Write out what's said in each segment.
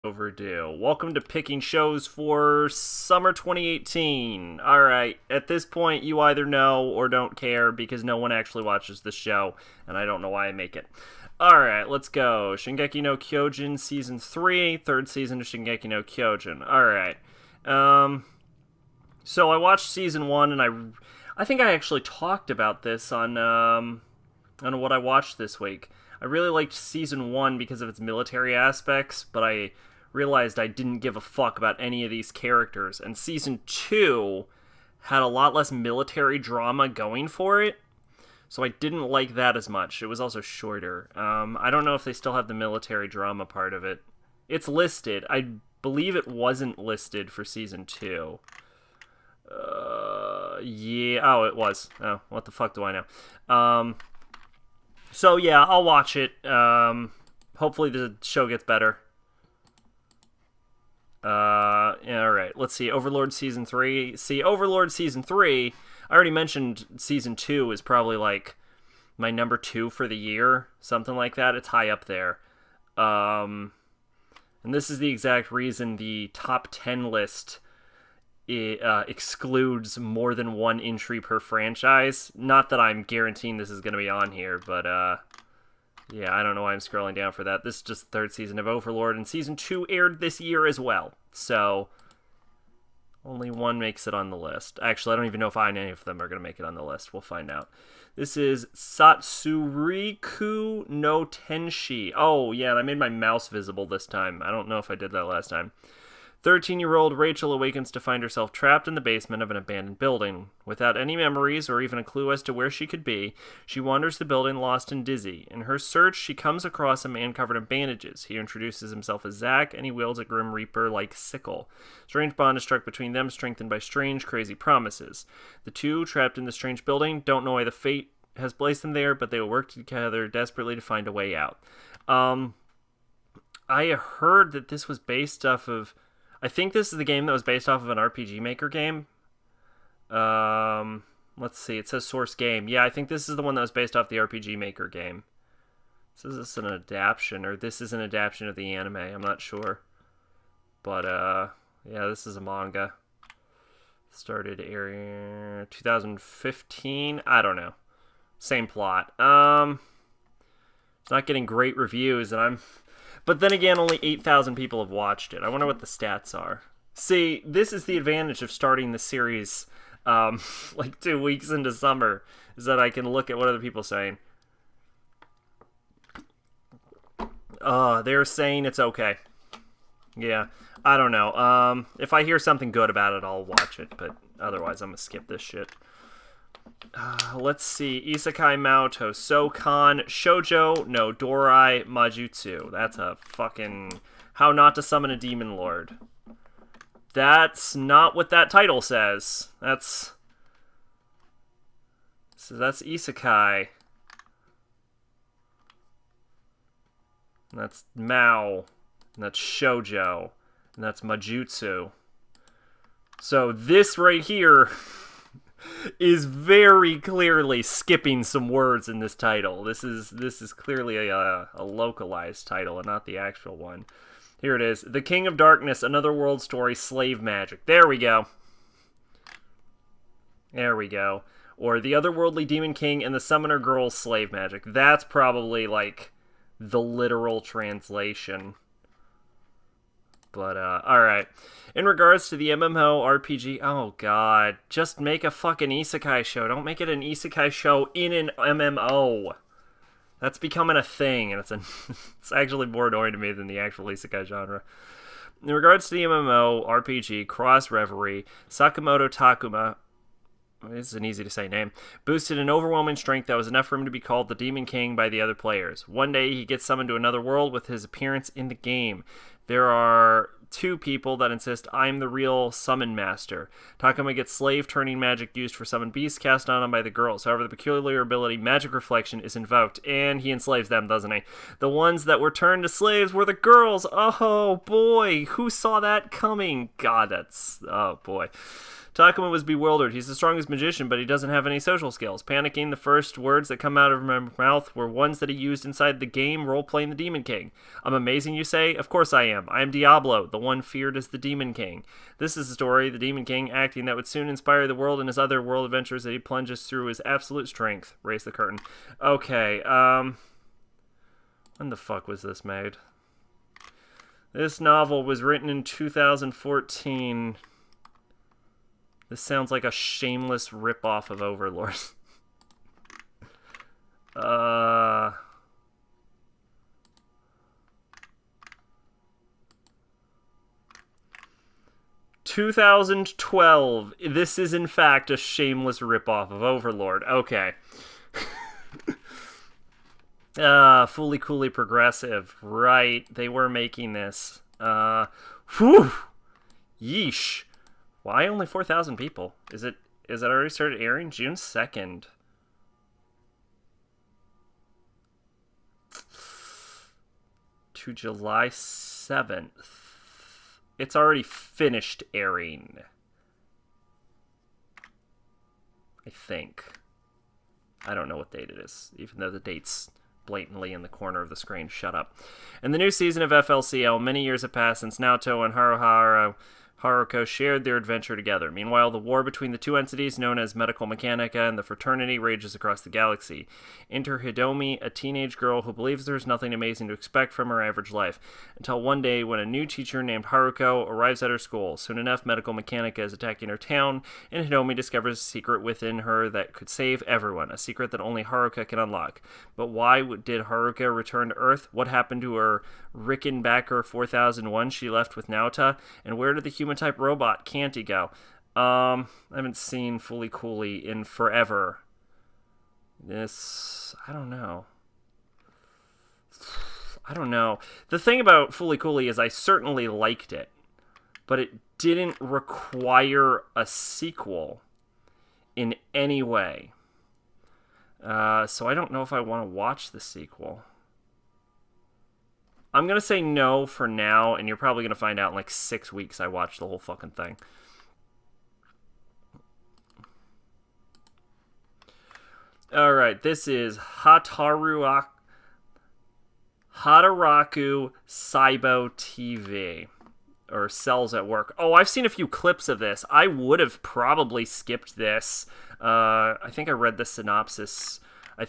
Overdue. Welcome to picking shows for summer 2018. Alright, at this point, you either know or don't care because no one actually watches the show, and I don't know why I make it. Alright, let's go. Shingeki no Kyojin Season 3, third season of Shingeki no Kyojin. Alright. So I watched Season 1, and I think I actually talked about this on what I watched this week. I really liked Season 1 because of its military aspects, but I realized I didn't give a fuck about any of these characters. And Season 2 had a lot less military drama going for it, so I didn't like that as much. It was also shorter. I don't know if they still have the military drama part of it. It's listed. I believe it wasn't listed for Season 2. Yeah. Oh, it was. Oh, what the fuck do I know? So yeah, I'll watch it. Hopefully the show gets better. Alright, let's see. Overlord Season 3. See, Overlord Season 3, I already mentioned Season 2 is probably like my number 2 for the year. Something like that. It's high up there. And this is the exact reason the top 10 list excludes more than one entry per franchise. Not that I'm guaranteeing this is going to be on here, but yeah, I don't know why I'm scrolling down for that. This is just the third season of Overlord, and Season 2 aired this year as well. So, only one makes it on the list. Actually, I don't even know if any of them are going to make it on the list. We'll find out. This is Satsu Riku no Tenshi. Oh, yeah, and I made my mouse visible this time. I don't know if I did that last time. 13-year-old Rachel awakens to find herself trapped in the basement of an abandoned building. Without any memories or even a clue as to where she could be, she wanders the building lost and dizzy. In her search, she comes across a man covered in bandages. He introduces himself as Zack, and he wields a Grim Reaper-like sickle. Strange bond is struck between them, strengthened by strange, crazy promises. The two, trapped in the strange building, don't know why the fate has placed them there, but they will work together desperately to find a way out. I heard that this was based off of... I think this is the game that was based off of an RPG Maker game. Let's see. It says source game. Yeah, I think this is the one that was based off the RPG Maker game. So is this an adaptation, or this is an adaptation of the anime? I'm not sure. But, yeah, this is a manga. Started airing 2015. I don't know. Same plot. It's not getting great reviews, and But then again, only 8,000 people have watched it. I wonder what the stats are. See, this is the advantage of starting the series like 2 weeks into summer, is that I can look at what other people are saying. They're saying it's okay. Yeah, I don't know. If I hear something good about it, I'll watch it, but otherwise I'm gonna skip this shit. Let's see. Isekai Maoto Sokan Shoujo no Dorai Majutsu. That's a fucking... How not to summon a demon lord. That's not what that title says. That's Isekai. And that's Mao. And that's Shoujo. And that's Majutsu. So this right here... is very clearly skipping some words in this title. This is clearly a localized title and not the actual one. Here it is. The King of Darkness, Another World Story, Slave Magic. There we go. There we go. Or The Otherworldly Demon King and the Summoner Girl's Slave Magic. That's probably, like, the literal translation. But, alright. In regards to the MMORPG, oh god, just make a fucking isekai show. Don't make it an isekai show in an MMO. That's becoming a thing, and it's actually more annoying to me than the actual isekai genre. In regards to the MMORPG, Cross Reverie, Sakamoto Takuma, this is an easy to say name, boosted an overwhelming strength that was enough for him to be called the Demon King by the other players. One day, he gets summoned to another world with his appearance in the game. There are two people that insist, I'm the real summon master. Takuma gets slave turning magic used for summon beasts cast on him by the girls. However, the peculiar ability Magic Reflection is invoked, and he enslaves them, doesn't he? The ones that were turned to slaves were the girls. Oh boy, who saw that coming? God, that's... oh boy. Takuma was bewildered. He's the strongest magician, but he doesn't have any social skills. Panicking, the first words that come out of my mouth were ones that he used inside the game role-playing the Demon King. I'm amazing, you say? Of course I am. I am Diablo, the one feared as the Demon King. This is the story, the Demon King acting that would soon inspire the world in his other world adventures that he plunges through his absolute strength. Raise the curtain. Okay, when the fuck was this made? This novel was written in 2014. This sounds like a shameless ripoff of Overlord. 2012. This is in fact a shameless ripoff of Overlord. Okay. Fully coolly progressive. Right, they were making this. Whew! Yeesh. Why only 4,000 people? Is it already started airing? June 2nd. To July 7th. It's already finished airing. I think. I don't know what date it is, even though the date's blatantly in the corner of the screen. Shut up. In the new season of FLCL, many years have passed since Naoto and Haruko shared their adventure together. Meanwhile, the war between the two entities, known as Medical Mechanica and the Fraternity, rages across the galaxy. Enter Hidomi, a teenage girl who believes there's nothing amazing to expect from her average life, until one day when a new teacher named Haruko arrives at her school. Soon enough, Medical Mechanica is attacking her town, and Hidomi discovers a secret within her that could save everyone, a secret that only Haruka can unlock. But why did Haruka return to Earth? What happened to her Rickenbacker 4001 she left with Naota? And where did the human-type robot Canty go? I haven't seen Fully Cooley in forever. I don't know. The thing about Fully Cooley is I certainly liked it, but it didn't require a sequel in any way. So I don't know if I want to watch the sequel. I'm going to say no for now, and you're probably going to find out in like 6 weeks I watched the whole fucking thing. Alright, this is Hataraku Saibo TV. Or Cells at Work. Oh, I've seen a few clips of this. I would have probably skipped this. I think I read the synopsis.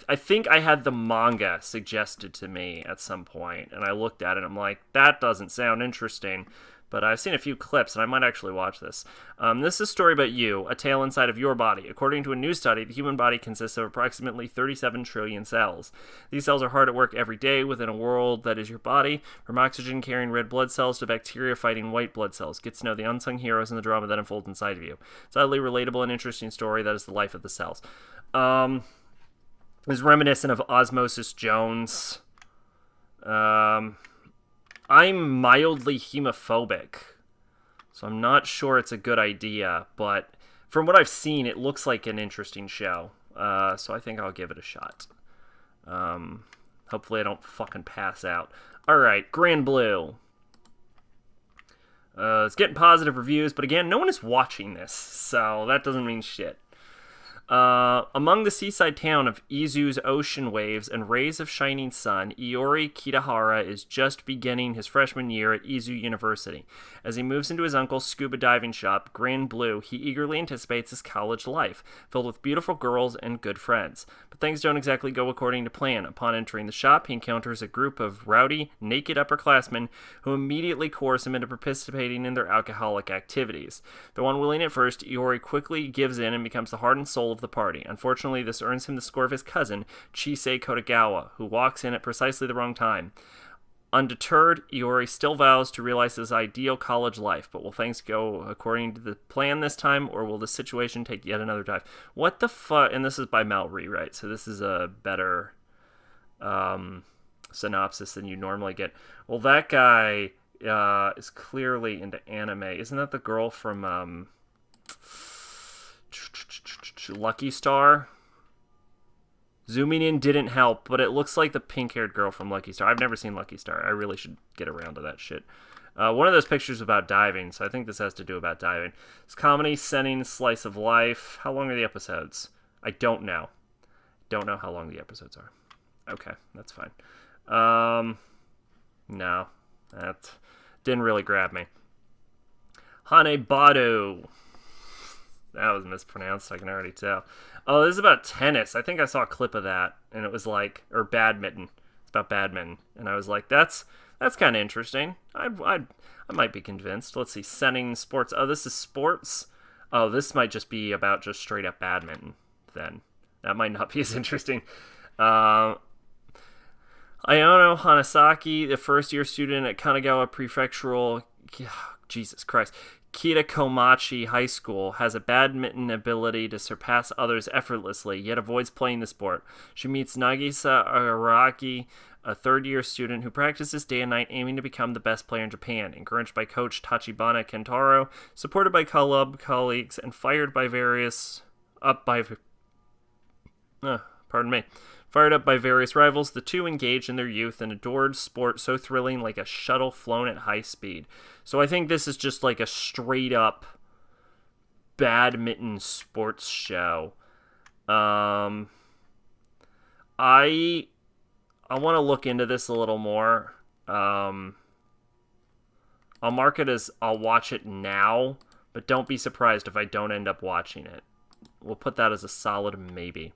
I think I had the manga suggested to me at some point, and I looked at it and I'm like, that doesn't sound interesting. But I've seen a few clips, and I might actually watch this. This is a story about you, a tale inside of your body. According to a new study, the human body consists of approximately 37 trillion cells. These cells are hard at work every day within a world that is your body, from oxygen-carrying red blood cells to bacteria-fighting white blood cells. Get to know the unsung heroes and the drama that unfolds inside of you. It's a highly relatable and interesting story that is the life of the cells. Is reminiscent of Osmosis Jones. I'm mildly hemophobic, so I'm not sure it's a good idea, but from what I've seen, it looks like an interesting show, so I think I'll give it a shot. Hopefully I don't fucking pass out. Alright, Granblue. It's getting positive reviews, but again, no one is watching this, so that doesn't mean shit. Among the seaside town of Izu's ocean waves and rays of shining sun, Iori Kitahara is just beginning his freshman year at Izu University. As he moves into his uncle's scuba diving shop, Granblue, he eagerly anticipates his college life, filled with beautiful girls and good friends. But things don't exactly go according to plan. Upon entering the shop, he encounters a group of rowdy, naked upperclassmen who immediately coerce him into participating in their alcoholic activities. Though unwilling at first, Iori quickly gives in and becomes the heart and soul of the party. Unfortunately, this earns him the score of his cousin, Chisei Kodagawa, who walks in at precisely the wrong time. Undeterred, Iori still vows to realize his ideal college life, but will things go according to the plan this time, or will the situation take yet another dive? What the fuck? And this is by Mal Rewrite, so this is a better synopsis than you normally get. Well, that guy is clearly into anime. Isn't that the girl from Lucky Star? Zooming in didn't help, but it looks like the pink-haired girl from Lucky Star. I've never seen Lucky Star. I really should get around to that shit. One of those pictures about diving, so I think this has to do about diving. It's comedy, setting, slice of life. How long are the episodes? I don't know. Don't know how long the episodes are. Okay, that's fine. No, that didn't really grab me. Hane Bado. That was mispronounced, I can already tell. Oh, this is about tennis. I think I saw a clip of that, and it was like, or badminton. It's about badminton, and I was like, that's kind of interesting. I might be convinced. Let's see, setting sports. Oh, this is sports. Oh, this might just be about just straight up badminton. Then that might not be as interesting. Iono Hana Saki, the first-year student at Kanagawa Prefectural, Jesus Christ, Kitakomachi High School, has a badminton ability to surpass others effortlessly, yet avoids playing the sport. She meets Nagisa Araki, a third-year student who practices day and night, aiming to become the best player in Japan. Encouraged by coach Tachibana Kentaro, supported by club colleagues, and fired by various Fired up by various rivals, the two engaged in their youth and adored sport so thrilling like a shuttle flown at high speed. So I think this is just like a straight up badminton sports show. I want to look into this a little more. I'll mark it as I'll watch it now, but don't be surprised if I don't end up watching it. We'll put that as a solid maybe.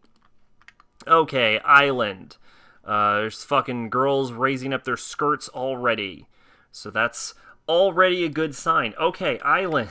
Okay, Island. There's fucking girls raising up their skirts already. So that's already a good sign. Okay, Island.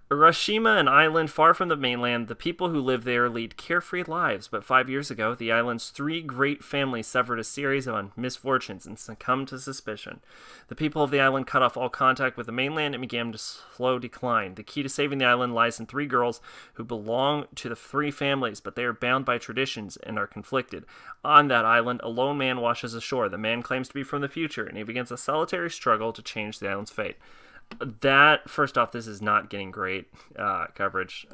Urashima, an island far from the mainland, the people who live there lead carefree lives, but 5 years ago, the island's three great families suffered a series of misfortunes and succumbed to suspicion. The people of the island cut off all contact with the mainland and began to slow decline. The key to saving the island lies in three girls who belong to the three families, but they are bound by traditions and are conflicted. On that island, a lone man washes ashore. The man claims to be from the future, and he begins a solitary struggle to change the island's fate. That, first off, this is not getting great coverage.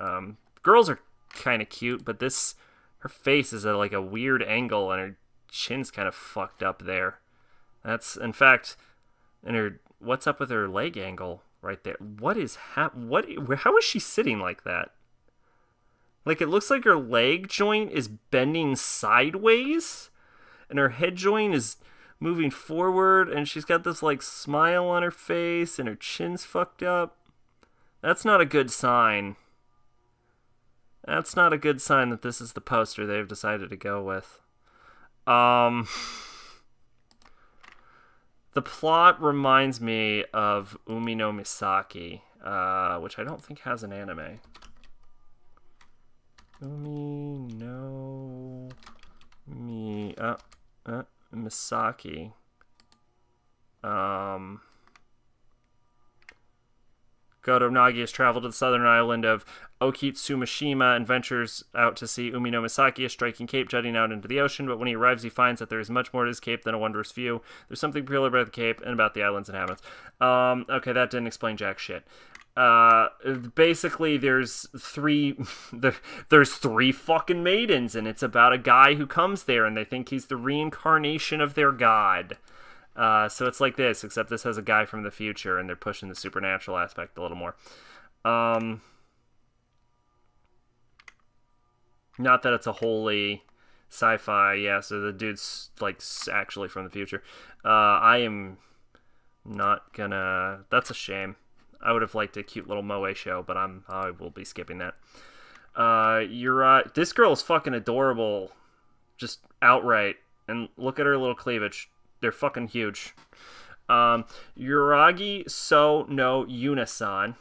Girls are kind of cute, but her face is at like a weird angle, and her chin's kind of fucked up there. That's, in fact, what's up with her leg angle right there? How is she sitting like that? Like, it looks like her leg joint is bending sideways, and her head joint is moving forward, and she's got this like smile on her face, and her chin's fucked up. That's not a good sign. That's not a good sign that this is the poster they've decided to go with. The plot reminds me of Umi no Misaki, which I don't think has an anime. Umi no Misaki. Goto Nagi has traveled to the southern island of Okitsumashima and ventures out to see Umi no Misaki, a striking cape jutting out into the ocean, but when he arrives he finds that there is much more to this cape than a wondrous view. There's something peculiar about the cape and about the island's inhabitants. Okay, that didn't explain jack shit. Basically there's three fucking maidens, and it's about a guy who comes there and they think he's the reincarnation of their god. So it's like this, except this has a guy from the future and they're pushing the supernatural aspect a little more. Not that it's a wholly sci-fi, yeah, so the dude's like actually from the future. I am not gonna, that's a shame. I would have liked a cute little moe show, but I will be skipping that. This girl is fucking adorable, just outright. And look at her little cleavage; they're fucking huge. Yuragi So no Yunasan.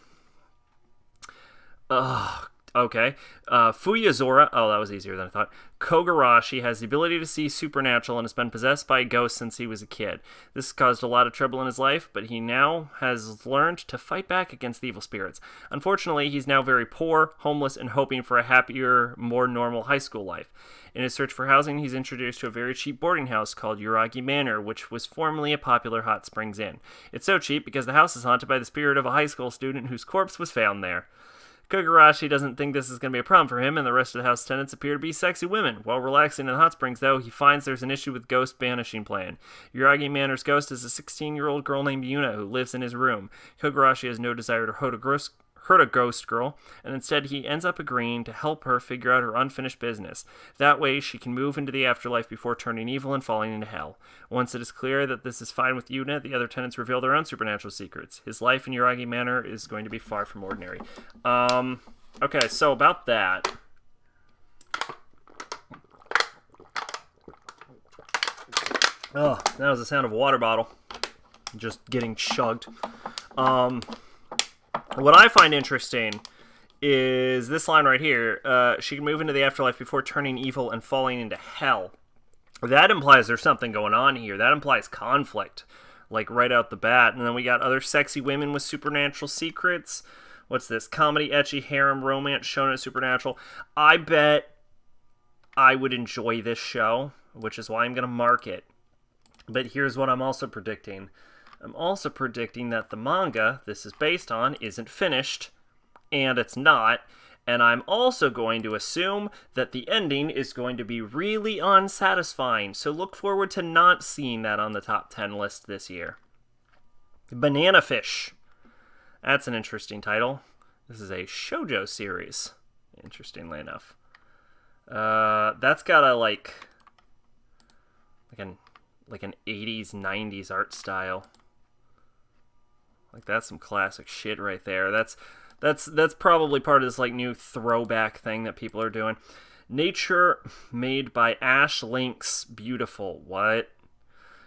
Okay. Fuyazora. Oh, that was easier than I thought. Kogarashi has the ability to see supernatural and has been possessed by a ghost since he was a kid. This caused a lot of trouble in his life, but he now has learned to fight back against the evil spirits. Unfortunately, he's now very poor, homeless, and hoping for a happier, more normal high school life. In his search for housing, he's introduced to a very cheap boarding house called Urraca Manor, which was formerly a popular hot springs inn. It's so cheap because the house is haunted by the spirit of a high school student whose corpse was found there. Kogarashi doesn't think this is going to be a problem for him, and the rest of the house tenants appear to be sexy women. While relaxing in the hot springs, though, he finds there's an issue with Ghost banishing plan. Urraca Manor's ghost is a 16-year-old girl named Yuna who lives in his room. Kogarashi has no desire to hurt a ghost girl, and instead he ends up agreeing to help her figure out her unfinished business. That way she can move into the afterlife before turning evil and falling into hell. Once it is clear that this is fine with Yuna, the other tenants reveal their own supernatural secrets. His life in Urraca Manor is going to be far from ordinary. Okay, so about that. Oh, that was the sound of a water bottle just getting chugged. What I find interesting is this line right here. She can move into the afterlife before turning evil and falling into hell. That implies there's something going on here. That implies conflict, like right out the bat. And then we got other sexy women with supernatural secrets. What's this? Comedy, ecchi, harem, romance, shonen, supernatural. I bet I would enjoy this show, which is why I'm going to mark it. But here's what I'm also predicting. I'm also predicting that the manga this is based on isn't finished, and it's not, and I'm also going to assume that the ending is going to be really unsatisfying, so look forward to not seeing that on the top 10 list this year. Banana Fish. That's an interesting title. This is a shoujo series, interestingly enough. That's got a, like an 80s, 90s art style. Like, that's some classic shit right there. That's probably part of this, like, new throwback thing that people are doing. Nature made by Ash Lynx beautiful. What?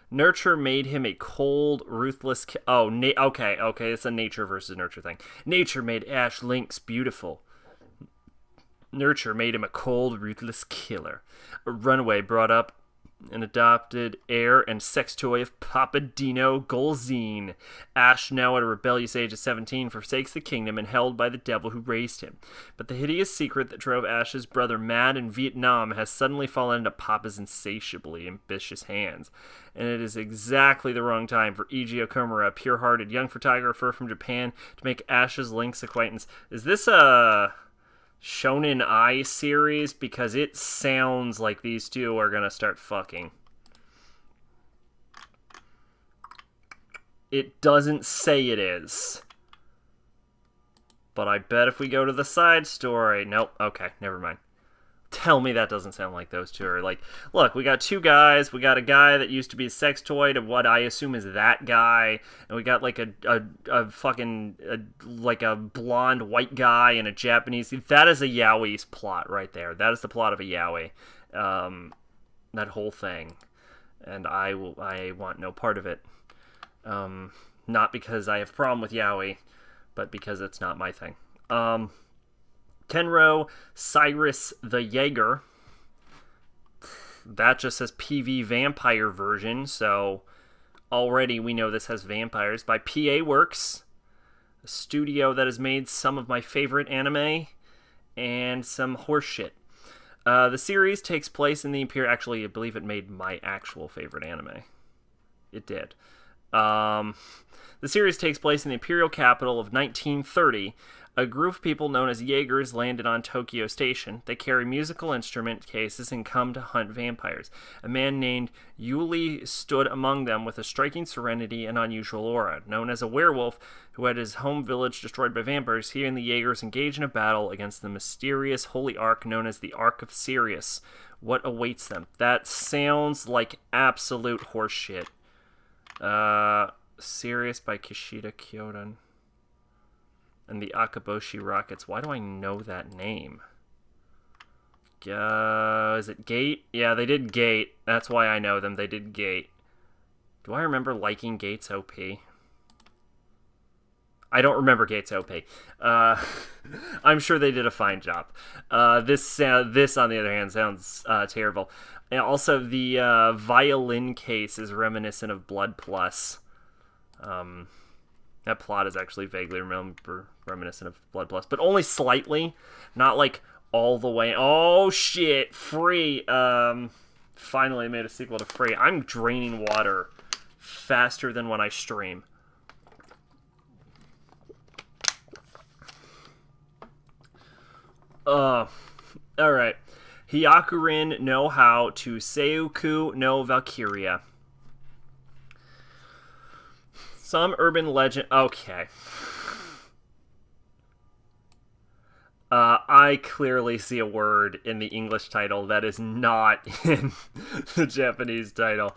Nurture made him a cold, ruthless... okay, it's a nature versus nurture thing. Nature made Ash Lynx beautiful. Nurture made him a cold, ruthless killer. A runaway brought up an adopted heir and sex toy of Papa Dino Golzine. Ash, now at a rebellious age of 17, forsakes the kingdom and held by the devil who raised him. But the hideous secret that drove Ash's brother mad in Vietnam has suddenly fallen into Papa's insatiably ambitious hands. And it is exactly the wrong time for Eiji Okumura, a pure-hearted young photographer from Japan, to make Ash's Lynx acquaintance. Is this a Shonen Ai series? Because it sounds like these two are gonna start fucking. It doesn't say it is, but I bet if we go to the side story... Nope, okay, never mind. Tell me that doesn't sound like those two are like... Look, we got two guys. We got a guy that used to be a sex toy to what I assume is that guy. And we got like a fucking... like a blonde white guy and a Japanese... That is a yaoi's plot right there. That is the plot of a yaoi. That whole thing. And I want no part of it. Not because I have a problem with yaoi, but because it's not my thing. Kenro Cyrus the Jaeger. That just says PV Vampire version, so already we know this has vampires. By PA Works, a studio that has made some of my favorite anime and some horseshit. The series takes place in the Imperial... Actually, I believe it made my actual favorite anime. It did. The series takes place in the Imperial capital of 1930. A group of people known as Jaegers landed on Tokyo Station. They carry musical instrument cases and come to hunt vampires. A man named Yuli stood among them with a striking serenity and unusual aura. Known as a werewolf who had his home village destroyed by vampires, he and the Jaegers engage in a battle against the mysterious holy ark known as the Ark of Sirius. What awaits them? That sounds like absolute horseshit. Sirius by Kishida Kyojin. And the Akaboshi Rockets. Why do I know that name? Is it Gate? Yeah, they did Gate. That's why I know them. They did Gate. Do I remember liking Gate's OP? I don't remember Gate's OP. I'm sure they did a fine job. This, on the other hand, sounds terrible. And also, the violin case is reminiscent of Blood Plus. That plot is actually vaguely reminiscent of Blood Plus, but only slightly, not like all the way. Oh shit, Free. Finally made a sequel to Free. I'm draining water faster than when I stream. Alright. Hyakurin no how to Seiuku no Valkyria. Some urban legend... Okay. I clearly see a word in the English title that is not in the Japanese title.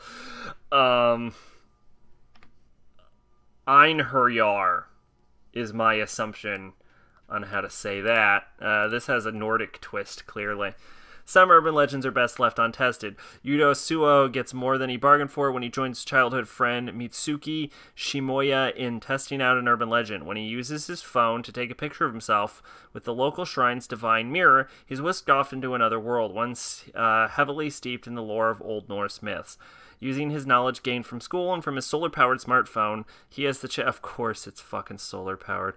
Einherjar is my assumption on how to say that. This has a Nordic twist, clearly. Some urban legends are best left untested. Yudo Suo gets more than he bargained for when he joins childhood friend Mitsuki Shimoya in testing out an urban legend. When he uses his phone to take a picture of himself with the local shrine's divine mirror, he's whisked off into another world, one heavily steeped in the lore of Old Norse myths. Using his knowledge gained from school and from his solar-powered smartphone, he has the of course it's fucking solar-powered.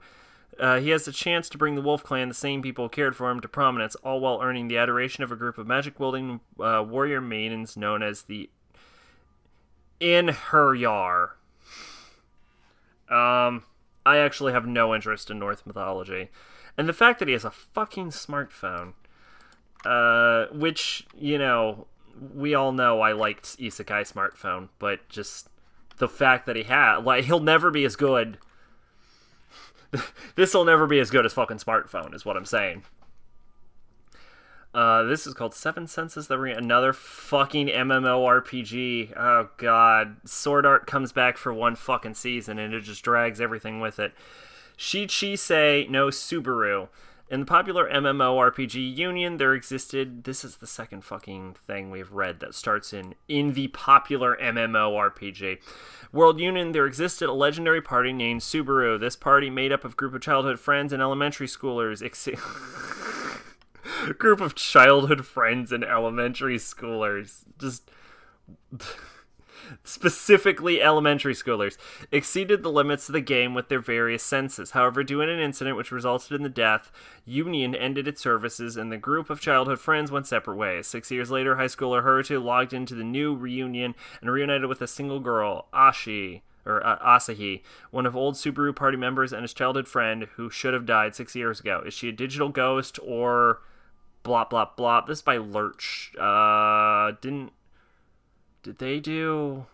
He has the chance to bring the Wolf Clan, the same people who cared for him, to prominence, all while earning the adoration of a group of magic-wielding warrior maidens known as the Einherjar. I actually have no interest in Norse mythology. And the fact that he has a fucking smartphone, which, you know, we all know I liked Isekai smartphone, but just the fact that he had, like, he'll never be as good. This will never be as good as fucking smartphone, is what I'm saying. This is called Seven Senses, another fucking MMORPG. Oh god. Sword Art comes back for one fucking season, and it just drags everything with it. Shichisei no Subaru. In the popular MMORPG Union, there existed... This is the second fucking thing we've read that starts in the popular MMORPG World Union, there existed a legendary party named Subaru. This party, made up of a group of childhood friends and elementary schoolers... group of childhood friends and elementary schoolers. Just... specifically elementary schoolers, exceeded the limits of the game with their various senses. However, due to an incident which resulted in the death, Union ended its services and the group of childhood friends went separate ways. 6 years later, high schooler Haruto logged into the new reunion and reunited with a single girl, Asahi, one of old Subaru party members and his childhood friend who should have died 6 years ago. Is she a digital ghost or blah blah blah? This is by Lurch. Did they do...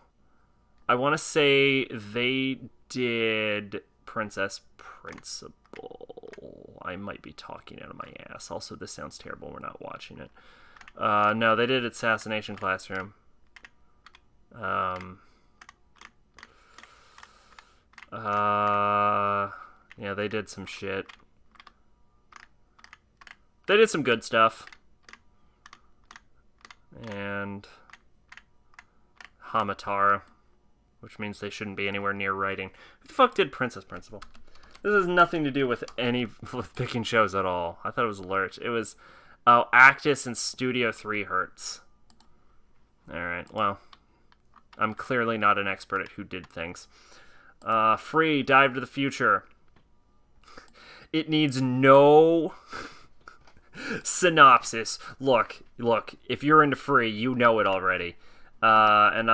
I want to say they did Princess Principal. I might be talking out of my ass. Also, this sounds terrible. We're not watching it. No, they did Assassination Classroom. Yeah, they did some shit. They did some good stuff. And... Hamatara, which means they shouldn't be anywhere near writing. Who the fuck did Princess Principal? This has nothing to do with picking shows at all. I thought it was Lurch. It was Actus and Studio 3 Hertz. Alright, well, I'm clearly not an expert at who did things. Free, Dive to the Future. It needs no synopsis. Look, if you're into Free, you know it already. And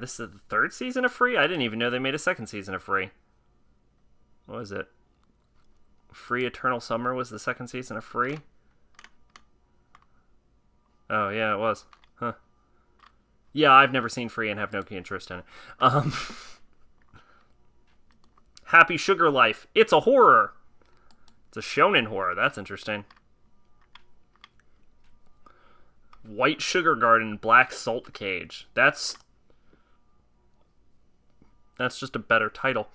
this is the third season of Free? I didn't even know they made a second season of Free. What was it? Free Eternal Summer was the second season of Free? Oh, yeah, it was. Huh. Yeah, I've never seen Free and have no interest in it. Happy Sugar Life. It's a horror. It's a shonen horror. That's interesting. White Sugar Garden, Black Salt Cage. That's just a better title.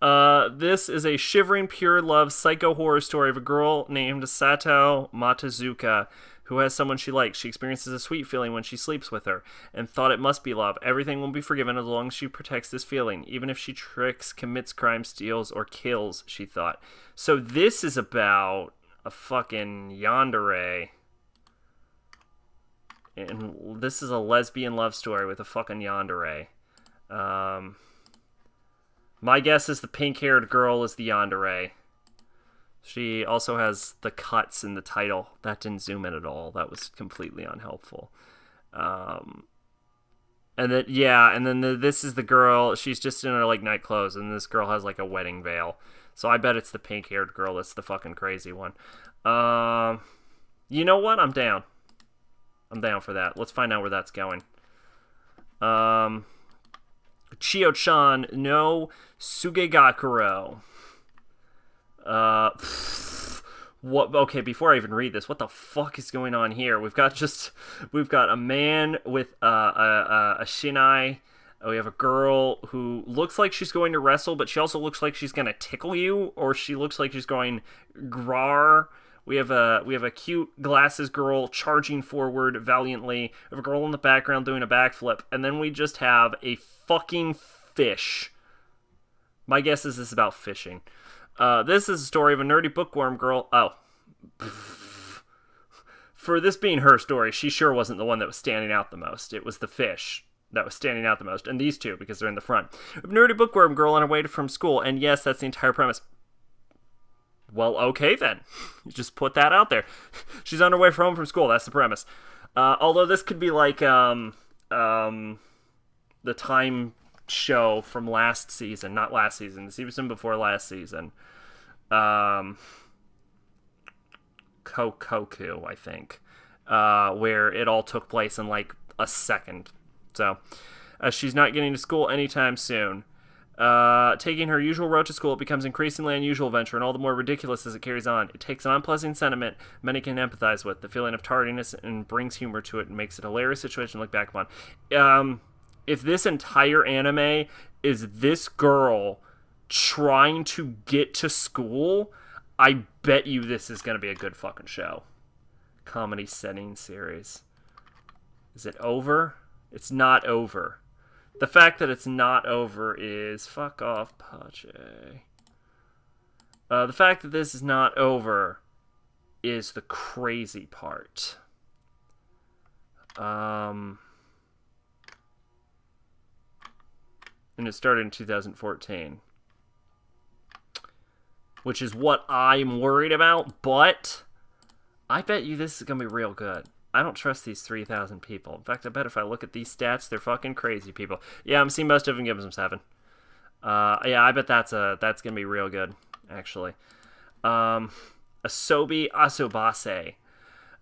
This is a shivering, pure love psycho horror story of a girl named Sato Matazuka who has someone she likes. She experiences a sweet feeling when she sleeps with her and thought it must be love. Everything will be forgiven as long as she protects this feeling, even if she tricks, commits crime, steals, or kills, she thought. So this is about a fucking yandere. And this is a lesbian love story with a fucking yandere. My guess is the pink-haired girl is the yandere. She also has the cuts in the title. That didn't zoom in at all. That was completely unhelpful. And then this is the girl. She's just in her like night clothes, and this girl has like a wedding veil. So I bet it's the pink-haired girl that's the fucking crazy one. You know what? I'm down. I'm down for that. Let's find out where that's going. Chio-chan no Sugegakuro. What? Okay, before I even read this, what the fuck is going on here? We've got a man with a shinai. We have a girl who looks like she's going to wrestle, but she also looks like she's going to tickle you, or she looks like she's going grar. We have a cute glasses girl charging forward valiantly. We have a girl in the background doing a backflip, and then we just have a fucking fish. My guess is this is about fishing. This is a story of a nerdy bookworm girl. Oh. For this being her story, she sure wasn't the one that was standing out the most. It was the fish that was standing out the most. And these two, because they're in the front. A nerdy bookworm girl on her way from school. And yes, that's the entire premise. Well, okay then. You just put that out there. She's on her way home from school. That's the premise. Although this could be like the time show from last season. Not last season. The season before last season. Kokoku, I think. Where it all took place in like a second. So, she's not getting to school anytime soon. Taking her usual route to school, it becomes increasingly unusual venture, and all the more ridiculous as it carries on. It takes an unpleasant sentiment many can empathize with, the feeling of tardiness, and brings humor to it and makes it a hilarious situation to look back upon. If this entire anime is this girl trying to get to school, I bet you this is going to be a good fucking show. Comedy setting series. Is it over? It's not over. The fact that it's not over is... Fuck off, Pache. The fact that this is not over is the crazy part. And it started in 2014. Which is what I'm worried about, but I bet you this is going to be real good. I don't trust these 3,000 people. In fact, I bet if I look at these stats, they're fucking crazy people. Yeah, I'm seeing most of them give them 7. Yeah, I bet that's gonna be real good, actually. Asobi Asobase.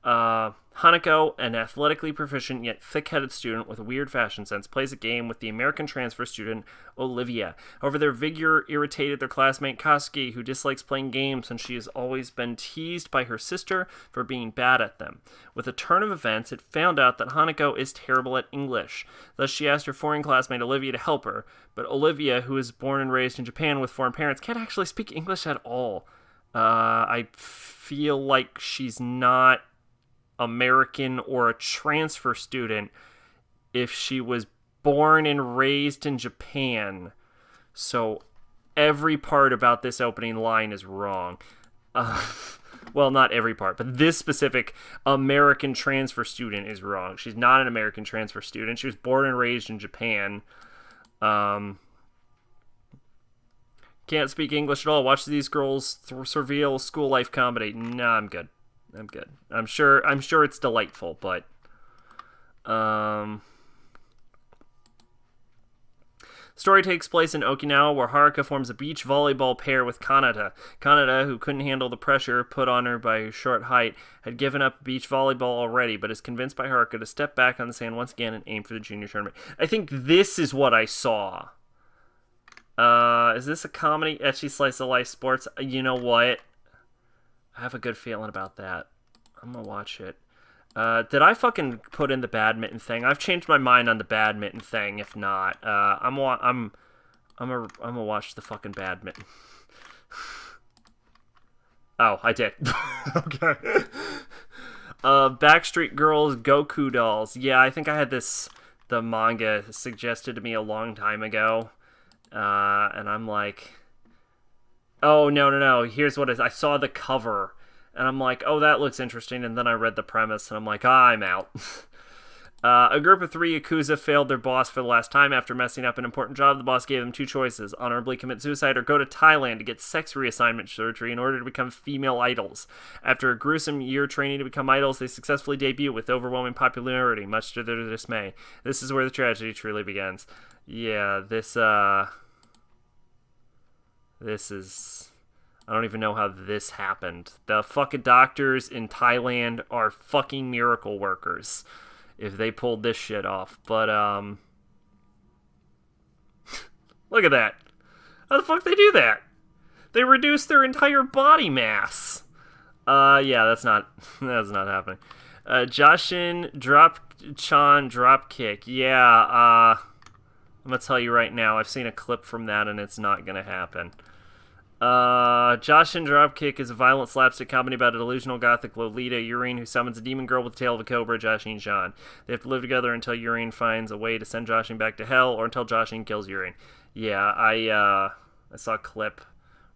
Hanako, an athletically proficient yet thick-headed student with a weird fashion sense, plays a game with the American transfer student Olivia. However, their vigor irritated their classmate Kasuki, who dislikes playing games since she has always been teased by her sister for being bad at them. With a turn of events, it found out that Hanako is terrible at English. Thus, she asked her foreign classmate Olivia to help her. But Olivia, who is born and raised in Japan with foreign parents, can't actually speak English at all. I feel like she's not American or a transfer student if she was born and raised in Japan. So every part about this opening line is wrong. Well, not every part, but this specific American transfer student is wrong. She's not an American transfer student. She was born and raised in Japan. Can't speak English at all. Watch these girls surveil school life comedy. Nah, I'm good. I'm sure it's delightful, but story takes place in Okinawa, where Haruka forms a beach volleyball pair with Kanata. Kanata, who couldn't handle the pressure put on her by her short height, had given up beach volleyball already, but is convinced by Haruka to step back on the sand once again and aim for the junior tournament. I think this is what I saw. Is this a comedy, ecchi slice of life sports? You know what? I have a good feeling about that. I'm gonna watch it. Did I fucking put in the badminton thing? I've changed my mind on the badminton thing. If not, I'm gonna watch the fucking badminton. Oh, I did. Okay. Backstreet Girls Goku dolls. Yeah, I think I had the manga suggested to me a long time ago, and I'm like, oh, no. Here's what it is. I saw the cover, and I'm like, oh, that looks interesting. And then I read the premise, and I'm like, I'm out. A group of 3 Yakuza failed their boss for the last time after messing up an important job. The boss gave them 2 choices: honorably commit suicide or go to Thailand to get sex reassignment surgery in order to become female idols. After a gruesome year training to become idols, they successfully debut with overwhelming popularity, much to their dismay. This is where the tragedy truly begins. Yeah, this is... I don't even know how this happened. The fucking doctors in Thailand are fucking miracle workers if they pulled this shit off. But, look at that. How the fuck they do that? They reduce their entire body mass. Yeah, that's not happening. Joshin Dropkick. Yeah, I'm gonna tell you right now, I've seen a clip from that and it's not gonna happen. Joshin Dropkick is a violent slapstick comedy about a delusional gothic Lolita, Urine, who summons a demon girl with the tail of a cobra, Joshin Jean. They have to live together until Urine finds a way to send Joshin back to hell, or until Joshin kills Urine. Yeah, I saw a clip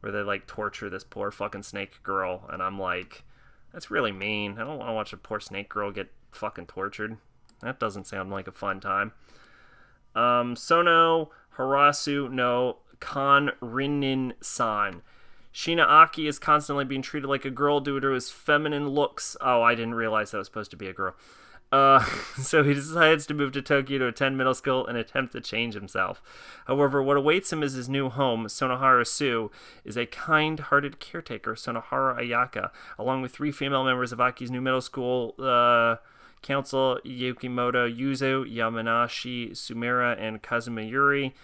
where they, like, torture this poor fucking snake girl, and I'm like, that's really mean. I don't want to watch a poor snake girl get fucking tortured. That doesn't sound like a fun time. Sono Harasu no Kanrinin-san. Shina Aki is constantly being treated like a girl due to his feminine looks. Oh, I didn't realize that was supposed to be a girl. So he decides to move to Tokyo to attend middle school and attempt to change himself. However, what awaits him is his new home. Sonohara Su is a kind-hearted caretaker, Sonohara Ayaka, along with 3 female members of Aki's new middle school council, Yukimoto Yuzu, Yamanashi Sumira, and Kazuma Yuri.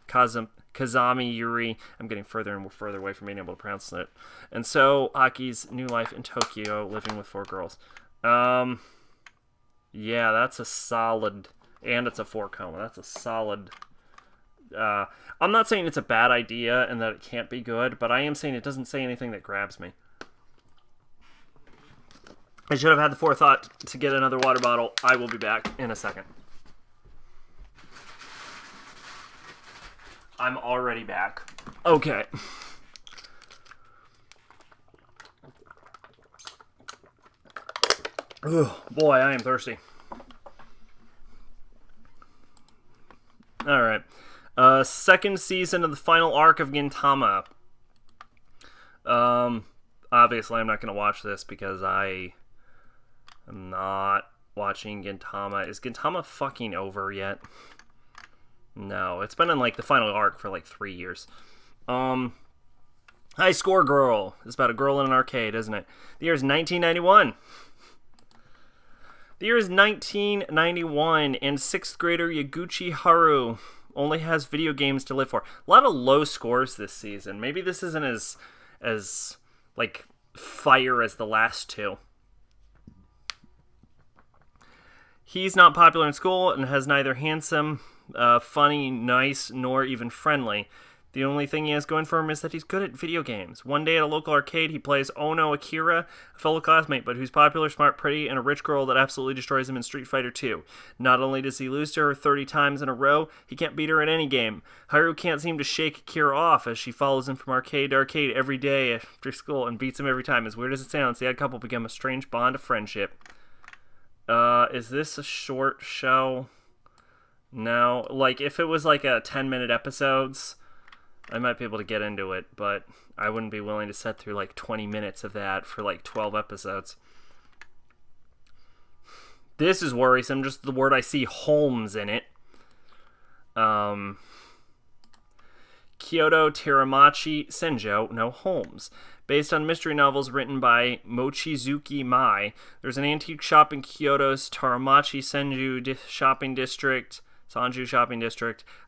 Kazami Yuri. I'm getting further and further away from being able to pronounce it. And so, Aki's new life in Tokyo, living with 4 girls. Yeah, that's a solid, and it's a 4 coma. That's a solid, I'm not saying it's a bad idea and that it can't be good, but I am saying it doesn't say anything that grabs me. I should have had the forethought to get another water bottle. I will be back in a second. I'm already back. Okay. Ugh, boy, I am thirsty. Alright. Second season of the final arc of Gintama. Obviously, I'm not going to watch this because I am not watching Gintama. Is Gintama fucking over yet? No, it's been in, like, the final arc for, like, 3 years. High Score Girl. It's about a girl in an arcade, isn't it? The year is 1991. The year is 1991, and 6th grader Yaguchi Haru only has video games to live for. A lot of low scores this season. Maybe this isn't as like, fire as the last 2. He's not popular in school and has neither handsome, funny, nice, nor even friendly. The only thing he has going for him is that he's good at video games. One day at a local arcade, he plays Ono Akira, a fellow classmate, but who's popular, smart, pretty, and a rich girl that absolutely destroys him in Street Fighter 2. Not only does he lose to her 30 times in a row, he can't beat her in any game. Haru can't seem to shake Akira off as she follows him from arcade to arcade every day after school and beats him every time. As weird as it sounds, the odd couple become a strange bond of friendship. Is this a short show? No. Like, if it was like a 10-minute episodes, I might be able to get into it, but I wouldn't be willing to sit through like 20 minutes of that for like 12 episodes. This is worrisome, just the word I see, Holmes, in it. Kyoto Teramachi Senjo, no Holmes. Based on mystery novels written by Mochizuki Mai, there's an antique shop in Kyoto's Teramachi Sanju shopping district.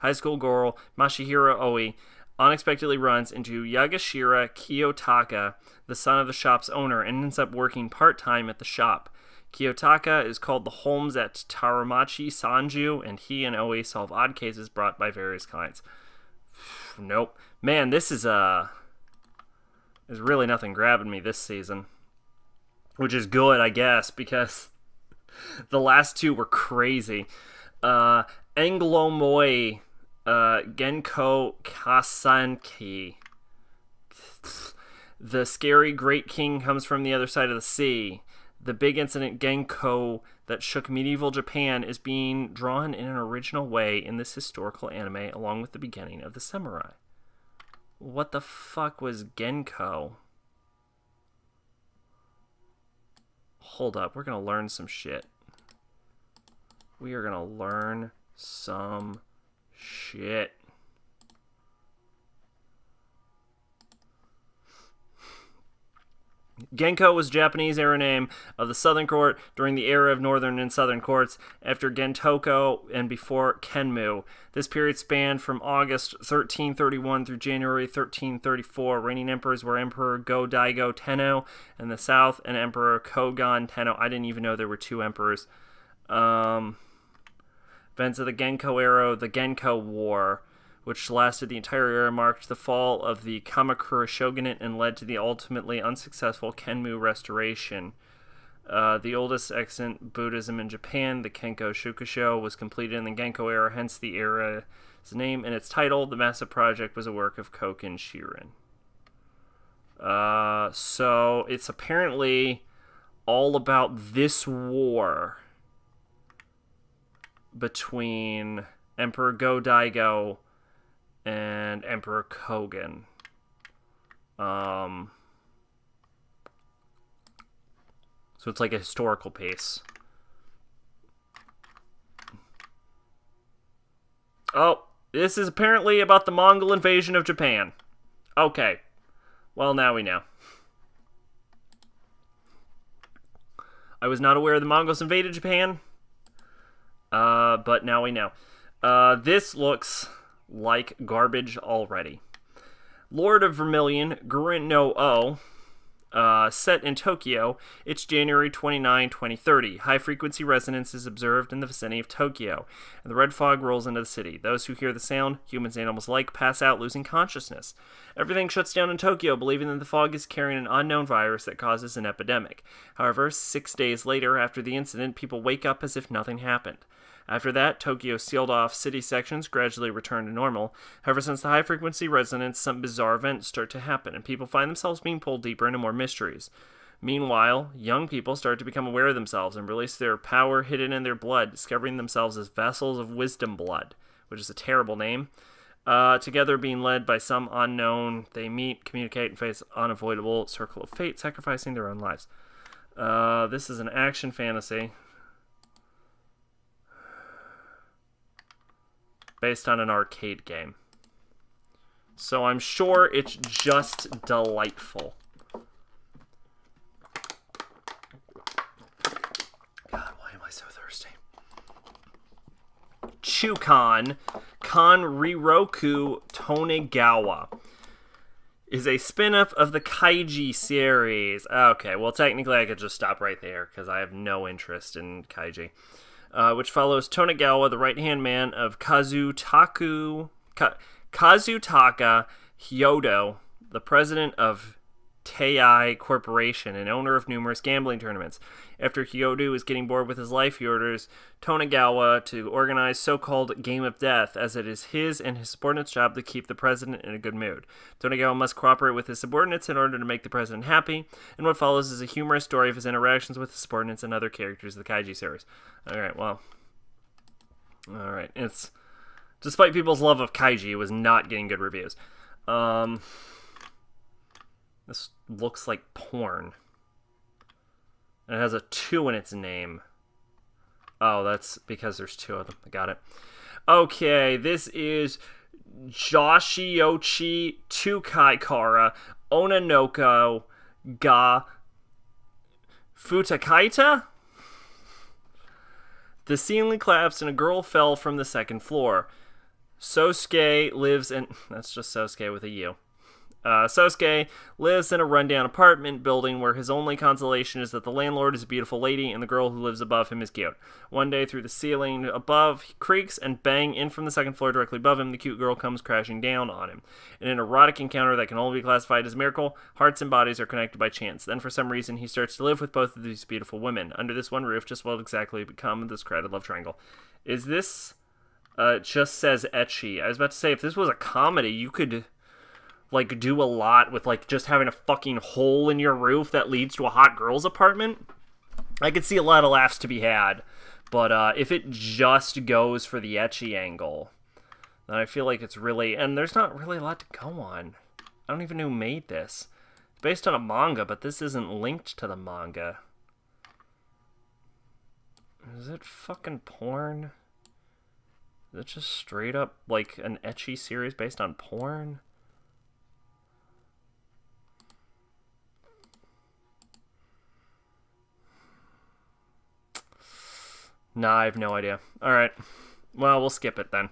High school girl Masahiro Oi unexpectedly runs into Yagashira Kiyotaka, the son of the shop's owner, and ends up working part-time at the shop. Kiyotaka is called the Holmes at Teramachi Sanju, and he and Oi solve odd cases brought by various clients. Nope. Man, this is there's really nothing grabbing me this season. Which is good, I guess, because the last 2 were crazy. Anglomoy Genko Kasanki. The scary great king comes from the other side of the sea. The big incident Genko that shook medieval Japan is being drawn in an original way in this historical anime, along with the beginning of the samurai. What the fuck was Genko? Hold up, we're gonna learn some shit. We are gonna learn some shit. Genko was Japanese era name of the Southern Court during the era of Northern and Southern Courts after Gentoko and before Kenmu. This period spanned from August 1331 through January 1334. Reigning emperors were Emperor Go-Daigo Tenno in the south and Emperor Kogon Tenno. I didn't even know there were two emperors. Events of the Genko era, the Genko War, which lasted the entire era, marked the fall of the Kamakura shogunate and led to the ultimately unsuccessful Kenmu restoration. The oldest extant Buddhism in Japan, the Kenko Shukusho, was completed in the Genko era, hence the era's name and its title. The massive project was a work of Koken Shirin. So it's apparently all about this war between Emperor Go-Daigo and Emperor Kogen. So it's like a historical piece. Oh, this is apparently about the Mongol invasion of Japan. Okay. Well, now we know. I was not aware the Mongols invaded Japan. But now we know. This looks like garbage already. Lord of Vermillion, Gurren no O, set in Tokyo. It's January 29, 2030. High-frequency resonance is observed in the vicinity of Tokyo, and the red fog rolls into the city. Those who hear the sound, humans and animals alike, pass out, losing consciousness. Everything shuts down in Tokyo, believing that the fog is carrying an unknown virus that causes an epidemic. However, 6 days later, after the incident, people wake up as if nothing happened. After that, Tokyo's sealed-off city sections gradually return to normal. However, since the high-frequency resonance, some bizarre events start to happen, and people find themselves being pulled deeper into more mysteries. Meanwhile, young people start to become aware of themselves and release their power hidden in their blood, discovering themselves as vessels of wisdom blood, which is a terrible name. Together being led by some unknown, they meet, communicate, and face unavoidable circle of fate, sacrificing their own lives. This is an action fantasy based on an arcade game. So I'm sure it's just delightful. God, why am I so thirsty? Chukan Kanriroku Tonegawa is a spin-off of the Kaiji series. Okay, well, technically I could just stop right there because I have no interest in Kaiji. Which follows Tonegawa, the right-hand man of Kazutaka Hyodo, the president of Tei Corporation and owner of numerous gambling tournaments. After Hyodo is getting bored with his life, he orders Tonegawa to organize so-called Game of Death, as it is his and his subordinates' job to keep the president in a good mood. Tonegawa must cooperate with his subordinates in order to make the president happy, and what follows is a humorous story of his interactions with his subordinates and other characters of the Kaiji series. Alright, well. Alright, it's... Despite people's love of Kaiji, it was not getting good reviews. This looks like porn. And it has a 2 in its name. Oh, that's because there's 2 of them. I got it. Okay, this is Joshiochi Tukai Onanoko ga Futakaita? The ceiling collapsed and a girl fell from the 2nd floor. Sosuke lives in... That's just Sosuke with a U. Sosuke lives in a rundown apartment building where his only consolation is that the landlord is a beautiful lady and the girl who lives above him is cute. One day, through the ceiling above, he creaks and bang in from the 2nd floor directly above him. The cute girl comes crashing down on him. In an erotic encounter that can only be classified as a miracle, hearts and bodies are connected by chance. Then, for some reason, he starts to live with both of these beautiful women. Under this one roof, just what exactly become this crowded love triangle. Is this... it just says ecchi. I was about to say, if this was a comedy, you could... like, do a lot with, like, just having a fucking hole in your roof that leads to a hot girl's apartment. I could see a lot of laughs to be had. But, if it just goes for the ecchi angle, then I feel like it's really... And there's not really a lot to go on. I don't even know who made this. It's based on a manga, but this isn't linked to the manga. Is it fucking porn? Is it just straight up, like, an ecchi series based on porn? Nah, I have no idea. Alright. Well, we'll skip it then.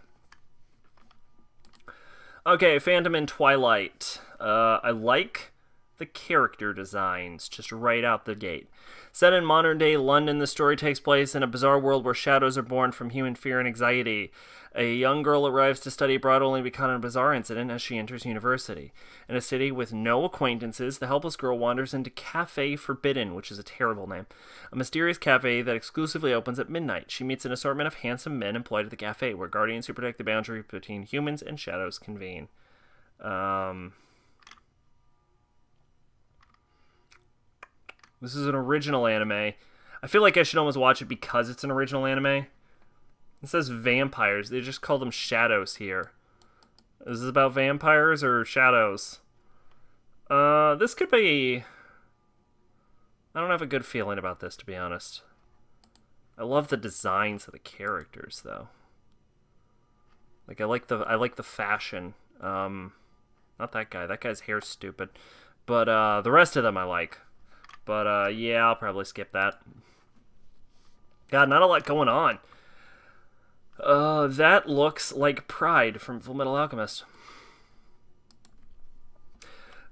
Okay, Phantom and Twilight. I like the character designs just right out the gate. Set in modern-day London, the story takes place in a bizarre world where shadows are born from human fear and anxiety. A young girl arrives to study abroad only to be caught in a bizarre incident as she enters university. In a city with no acquaintances, the helpless girl wanders into Cafe Forbidden, which is a terrible name. A mysterious cafe that exclusively opens at midnight. She meets an assortment of handsome men employed at the cafe, where guardians who protect the boundary between humans and shadows convene. This is an original anime. I feel like I should almost watch it because it's an original anime. It says vampires. They just call them shadows here. Is this about vampires or shadows? This could be... I don't have a good feeling about this, to be honest. I love the designs of the characters, though. Like, I like the fashion. Not that guy. That guy's hair's stupid. But, the rest of them I like. But, yeah, I'll probably skip that. God, not a lot going on. That looks like Pride from Fullmetal Alchemist.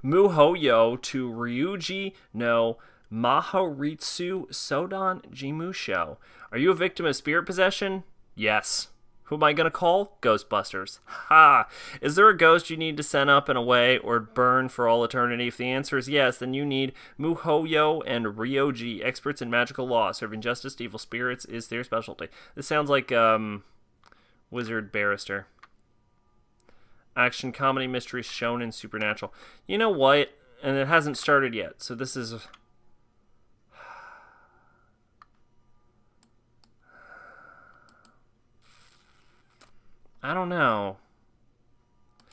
Muhoyo to Ryuji no Mahoritsu Sodan Jimusho. Are you a victim of spirit possession? Yes. Who am I gonna call? Ghostbusters. Ha! Is there a ghost you need to send up and away or burn for all eternity? If the answer is yes, then you need Muhoyo and Ryoji, experts in magical law. Serving justice to evil spirits is their specialty. This sounds like, Wizard Barrister. Action, comedy, mystery, shonen, supernatural. You know what? And it hasn't started yet, so this is... I don't know.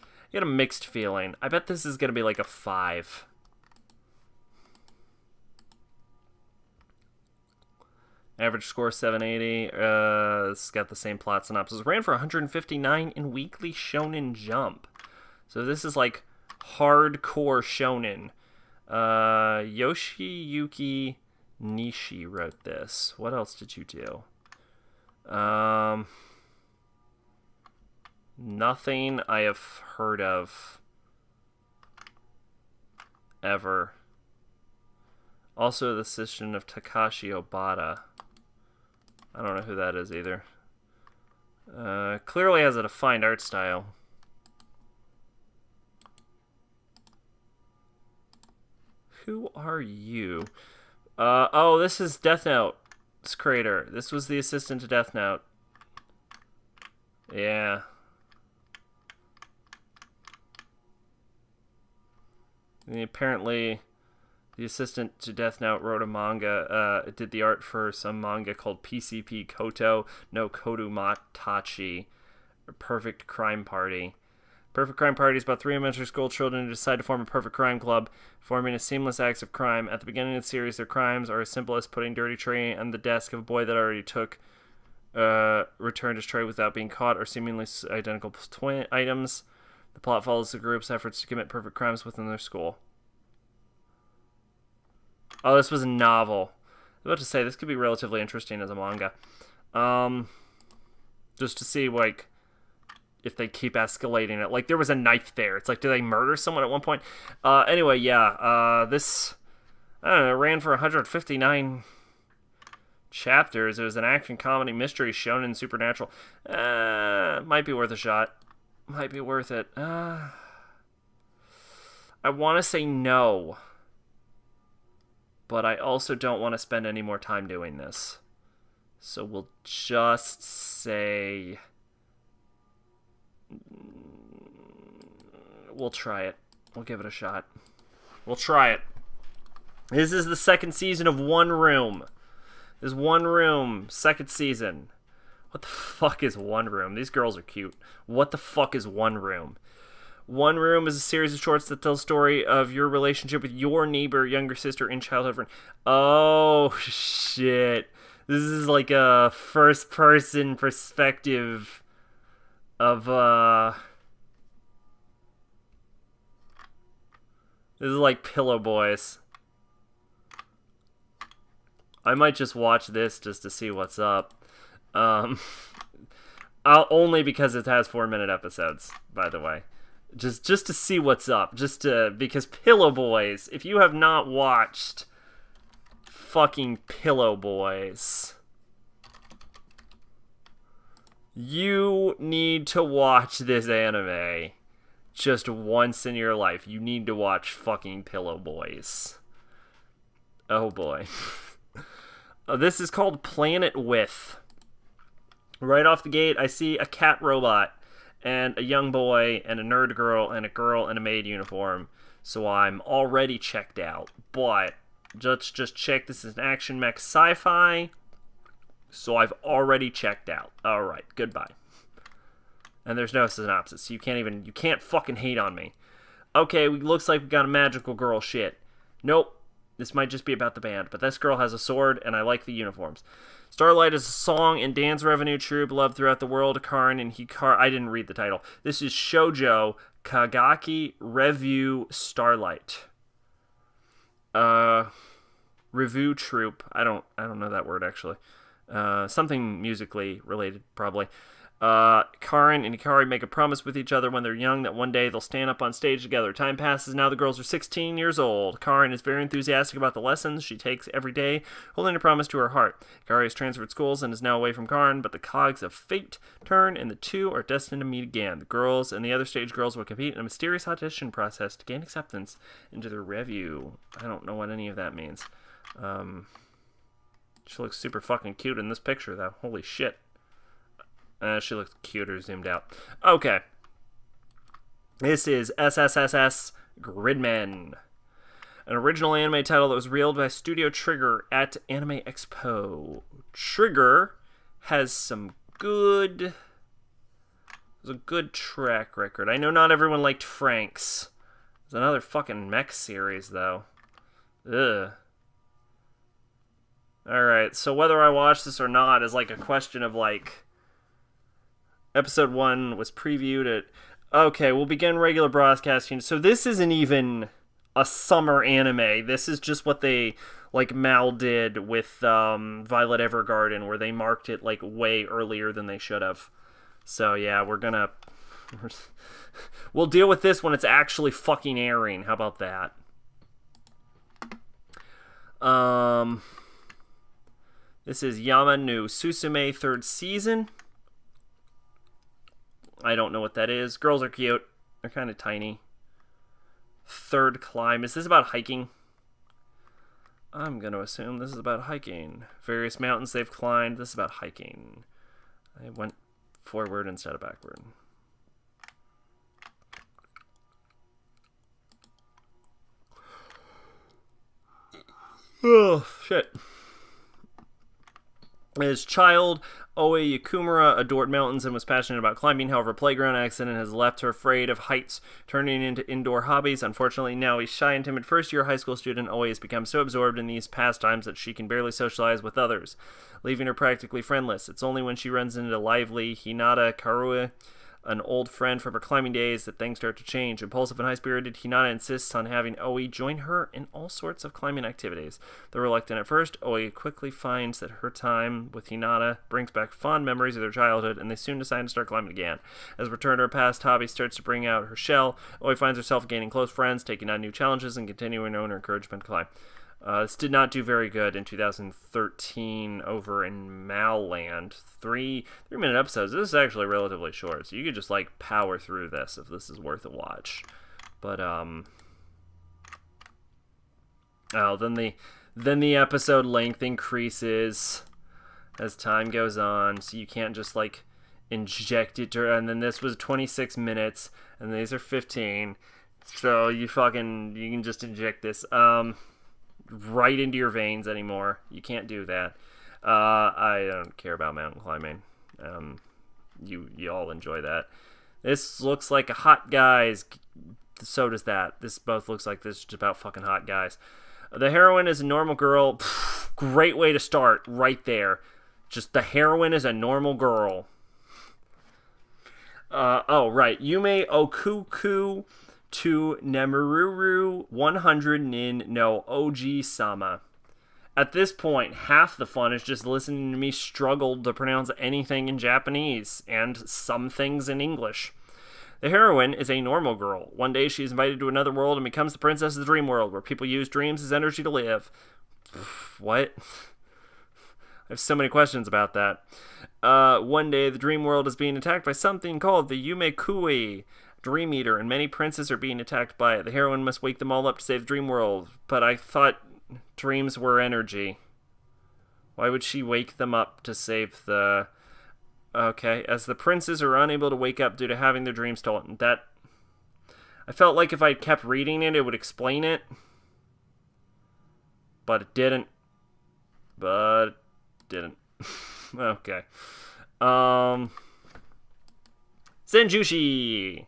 I get a mixed feeling. I bet this is going to be like a 5. Average score 780. It's got the same plot synopsis. Ran for 159 in Weekly Shonen Jump. So this is like hardcore shonen. Yoshiyuki Nishi wrote this. What else did you do? Nothing I have heard of ever. Also the assistant of Takashi Obata. I don't know who that is either. Clearly has a defined art style. Who are you? Oh, this is Death Note's creator. This was the assistant to Death Note. Yeah. And apparently, the assistant to Death Note wrote a manga, did the art for some manga called PCP Koto no Kodumatachi, Perfect Crime Party. Perfect Crime Party is about 3 elementary school children who decide to form a perfect crime club, forming a seamless acts of crime. At the beginning of the series, their crimes are as simple as putting dirty tray on the desk of a boy that already took, returned his tray without being caught, or seemingly identical twin items. The plot follows the group's efforts to commit perfect crimes within their school. Oh, this was a novel. I was about to say, this could be relatively interesting as a manga. Just to see, like, if they keep escalating it. Like, there was a knife there. It's like, did they murder someone at one point? Anyway, yeah. This, I don't know, ran for 159 chapters. It was an action, comedy, mystery, shonen, supernatural. Might be worth a shot. Might be worth it. I want to say no. But I also don't want to spend any more time doing this. So we'll just say... We'll try it. We'll give it a shot. We'll try it. This is the second season of One Room. This is One Room, second season. What the fuck is One Room? These girls are cute. What the fuck is One Room? One Room is a series of shorts that tell the story of your relationship with your neighbor, younger sister, and childhood friend. Oh, shit. This is like a first-person perspective of, This is like Pillow Boys. I might just watch this just to see what's up. Um, only because it has 4-minute episodes, by the way. Just to see what's up. Because Pillow Boys, if you have not watched fucking Pillow Boys, you need to watch this anime just once in your life. You need to watch fucking Pillow Boys. Oh boy. This is called Planet With. Right off the gate, I see a cat robot and a young boy and a nerd girl and a girl in a maid uniform. So I'm already checked out. But just check, this is an action mech sci-fi. So I've already checked out. Alright, goodbye. And there's no synopsis. You can't fucking hate on me. Okay, looks like we got a magical girl shit. Nope. This might just be about the band, but this girl has a sword, and I like the uniforms. Starlight is a song and dance revenue troupe loved throughout the world. Karin and Hikari... I didn't read the title. This is Shoujo Kagaki Revue Starlight. Revue troupe. I don't know that word, actually. Something musically related, probably. Karin and Hikari make a promise with each other when they're young that one day they'll stand up on stage together. Time passes, now the girls are 16 years old. Karin is very enthusiastic about the lessons she takes every day, holding a promise to her heart. Hikari has transferred schools and is now away from Karin, but the cogs of fate turn and the two are destined to meet again. The girls and the other stage girls will compete in a mysterious audition process to gain acceptance into their revue. I don't know what any of that means. She looks super fucking cute in this picture, though. Holy shit. She looks cuter zoomed out. Okay. This is SSSS Gridmen. An original anime title that was revealed by Studio Trigger at Anime Expo. Trigger has some good... There's a good track record. I know not everyone liked Frank's. It's another fucking mech series, though. Ugh. Alright, so whether I watch this or not is like a question of like... Episode 1 was previewed at... Okay, we'll begin regular broadcasting. So this isn't even a summer anime. This is just what they, like, Mal did with Violet Evergarden, where they marked it, like, way earlier than they should have. So, yeah, we'll deal with this when it's actually fucking airing. How about that? This is Yama no Susume 3rd season. I don't know what that is. Girls are cute. They're kind of tiny. 3rd climb. Is this about hiking? I'm going to assume this is about hiking. Various mountains they've climbed. This is about hiking. I went forward instead of backward. Oh, shit. As child, Oe Yakumura adored mountains and was passionate about climbing. However, a playground accident has left her afraid of heights, turning into indoor hobbies. Unfortunately, now a shy and timid first-year high school student, Oe has become so absorbed in these pastimes that she can barely socialize with others, leaving her practically friendless. It's only when she runs into lively Hinata Karue, an old friend from her climbing days, that things start to change. Impulsive and high-spirited, Hinata insists on having Oe join her in all sorts of climbing activities. Though reluctant at first, Oe quickly finds that her time with Hinata brings back fond memories of their childhood, and they soon decide to start climbing again. As return to her past hobby starts to bring out her shell, Oe finds herself gaining close friends, taking on new challenges, and continuing on her encouragement to climb. This did not do very good in 2013 over in Malland. 3-minute episodes. This is actually relatively short, so you could just like power through this if this is worth a watch. But then the episode length increases as time goes on, so you can't just like inject it. And then this was 26 minutes, and these are 15, so you can just inject this. Right into your veins anymore. You can't do that. I don't care about mountain climbing. You all enjoy that. This looks like a hot guys. So does that. This both looks like this is just about fucking hot guys. The heroine is a normal girl. Great way to start right there. Just the heroine is a normal girl. Oh, right. Yume Okuku to Nemururu 100 Nin no Oji Sama. At this point, half the fun is just listening to me struggle to pronounce anything in Japanese, and some things in English. The heroine is a normal girl. One day she is invited to another world and becomes the princess of the dream world, where people use dreams as energy to live. What? I have so many questions about that. One day, the dream world is being attacked by something called the Yume Kui, Dream Eater, and many princes are being attacked by it. The heroine must wake them all up to save the dream world, but I thought dreams were energy. Why would she wake them up to save the... Okay, as the princes are unable to wake up due to having their dreams stolen. That... I felt like if I kept reading it, it would explain it. But it didn't. Okay. Senjushi!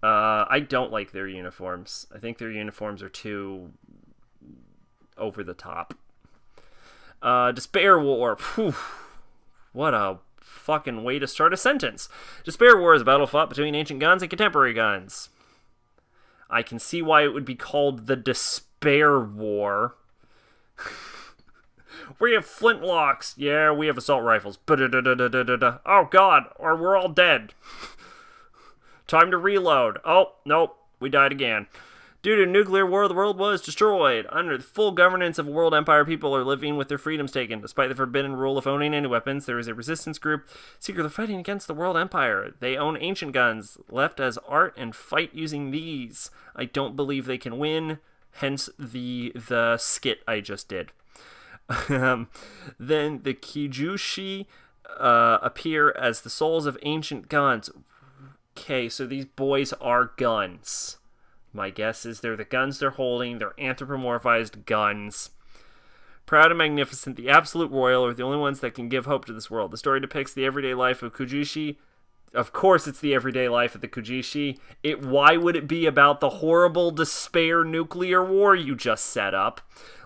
I don't like their uniforms. I think their uniforms are too over the top. Despair War. Whew. What a fucking way to start a sentence. Despair War is a battle fought between ancient guns and contemporary guns. I can see why it would be called the Despair War. We have flintlocks. Yeah, we have assault rifles. Oh god, or we're all dead. Time to reload. Oh, nope, we died again. Due to nuclear war, the world was destroyed. Under the full governance of a world empire, people are living with their freedoms taken. Despite the forbidden rule of owning any weapons, there is a resistance group secretly fighting against the world empire. They own ancient guns, left as art, and fight using these. I don't believe they can win, hence the skit I just did. Then the Kijushi appear as the souls of ancient guns. Okay, so these boys are guns. My guess is they're the guns they're holding. They're anthropomorphized guns. Proud and magnificent, the absolute royal are the only ones that can give hope to this world. The story depicts the everyday life of Kujushi. Of course it's the everyday life of the Kujushi. Why would it be about the horrible despair nuclear war you just set up?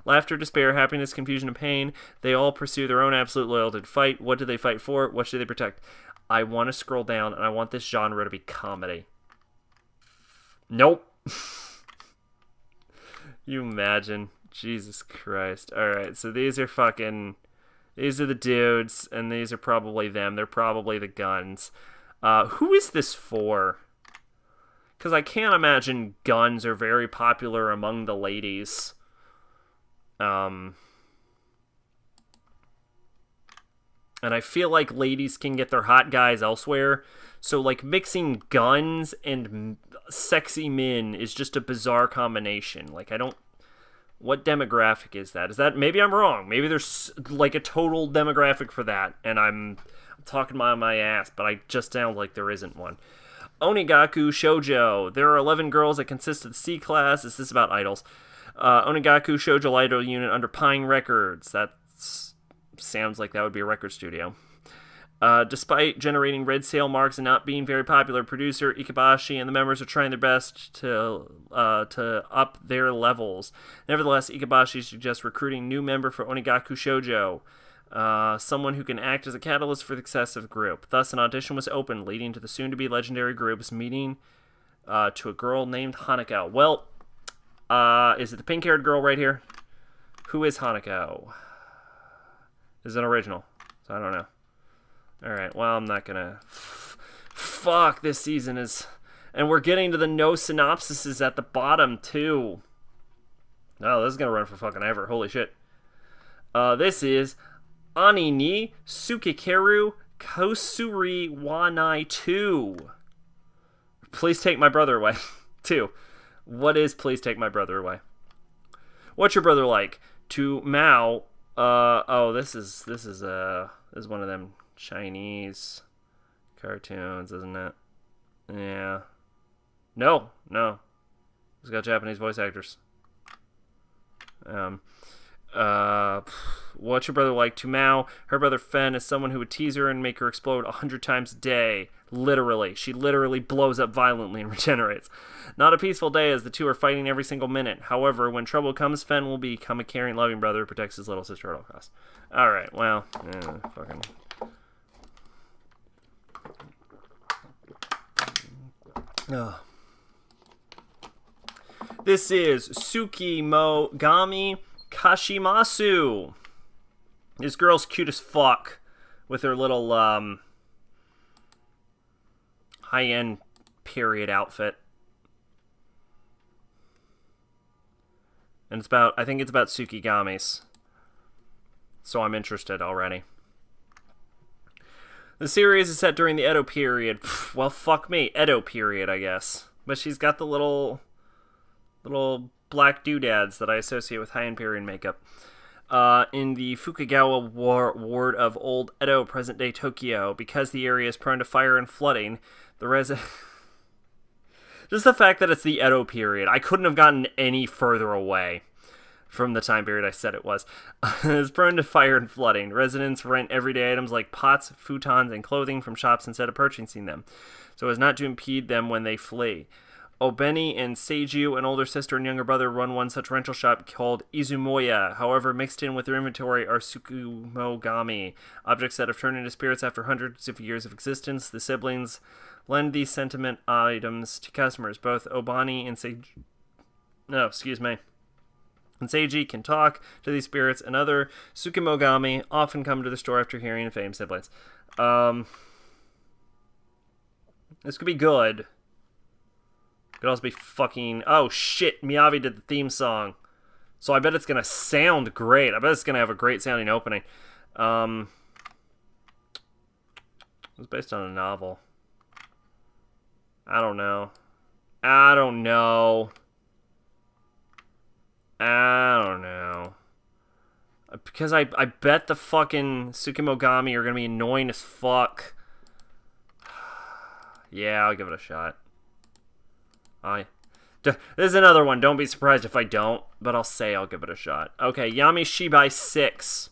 Laughter, despair, happiness, confusion, and pain. They all pursue their own absolute loyalty to fight. What do they fight for? What should they protect? I want to scroll down, and I want this genre to be comedy. Nope. You imagine. Jesus Christ. Alright, so these are the dudes, and these are probably them. They're probably the guns. Who is this for? Because I can't imagine guns are very popular among the ladies. And I feel like ladies can get their hot guys elsewhere. So, like, mixing guns and sexy men is just a bizarre combination. Like, I don't... What demographic is that? Is that... Maybe I'm wrong. Maybe there's, like, a total demographic for that. And I'm talking my ass, but I just sound like there isn't one. Onigaku Shoujo. There are 11 girls that consist of the C class. Is this about idols? Onigaku Shoujo Idol Unit under Pine Records. That sounds like that would be a record studio. Despite generating red sale marks and not being very popular, producer Ikabashi and the members are trying their best to up their levels. Nevertheless, Ikabashi suggests recruiting new member for Onigaku Shoujo, someone who can act as a catalyst for the success of the group. Thus, an audition was opened, leading to the soon-to-be legendary group's meeting to a girl named Hanako. Well, is it the pink-haired girl right here? Who is Hanako? Is it an original? So I don't know. Alright, well, I'm not gonna... Fuck, this season is... And we're getting to the no synopsises at the bottom, too. Oh, this is gonna run for fucking ever. Holy shit. This is Ani ni Tsukikeru Kosuri Wanai 2. Please take my brother away. 2. What is Please Take My Brother Away? What's your brother like? To Mao... this is one of them Chinese cartoons, isn't it? Yeah. No. It's got Japanese voice actors. What's your brother like? To Mao, her brother Fen is someone who would tease her and make her explode 100 times a day. Literally. She literally blows up violently and regenerates. Not a peaceful day as the two are fighting every single minute. However, when trouble comes, Fen will become a caring, loving brother who protects his little sister at all costs. Alright, well, fucking... Ugh. This is Tsuki mo Gami Kashimasu. This girl's cute as fuck with her little high-end period outfit. And it's about, I think it's about Tsukigamis. So I'm interested already. The series is set during the Edo period. Well, fuck me. Edo period, I guess. But she's got the little black doodads that I associate with high-end period makeup. In the Fukugawa ward of Old Edo, present-day Tokyo, because the area is prone to fire and flooding, the just the fact that it's the Edo period, I couldn't have gotten any further away from the time period I said it was. It's prone to fire and flooding. Residents rent everyday items like pots, futons, and clothing from shops instead of purchasing them, so as not to impede them when they flee. Obeni and Seiju, an older sister and younger brother, run one such rental shop called Izumoya. However, mixed in with their inventory are Tsukumogami, objects that have turned into spirits after hundreds of years of existence. The siblings lend these sentiment items to customers. Both Obani and and Seiji can talk to these spirits, and other Tsukumogami often come to the store after hearing of famed siblings. This could be good. Could also be fucking... Oh, shit. Miyavi did the theme song. So I bet it's going to sound great. I bet it's going to have a great sounding opening. It was based on a novel. I don't know. Because I bet the fucking Tsukumogami are going to be annoying as fuck. Yeah, I'll give it a shot. There's another one. Don't be surprised if I don't, but I'll say I'll give it a shot. Okay, Yami Shibai 6.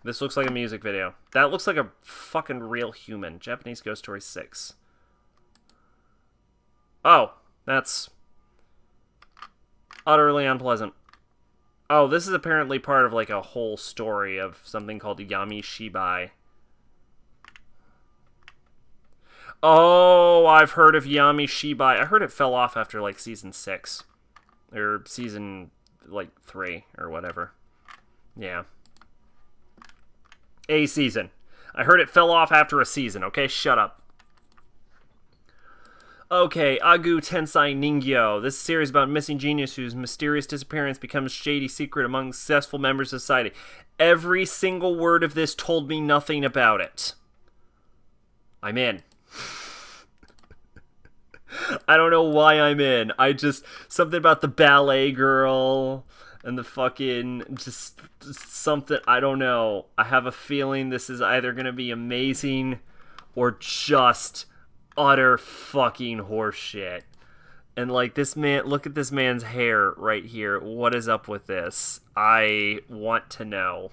This looks like a music video. That looks like a fucking real human. Japanese Ghost Story 6. Oh, that's utterly unpleasant. Oh, this is apparently part of like a whole story of something called Yami Shibai. Oh, I've heard of Yami Shibai. I heard it fell off after like season 6. Or season like 3 or whatever. Yeah. A season. I heard it fell off after a season, okay? Shut up. Okay, Agu Tensai Ningyo. This series is about a missing genius whose mysterious disappearance becomes a shady secret among successful members of society. Every single word of this told me nothing about it. I'm in. I don't know why I'm in. Something about the ballet girl and the fucking, just something, I don't know. I have a feeling this is either going to be amazing or just utter fucking horseshit. And like this man, look at this man's hair right here. What is up with this? I want to know.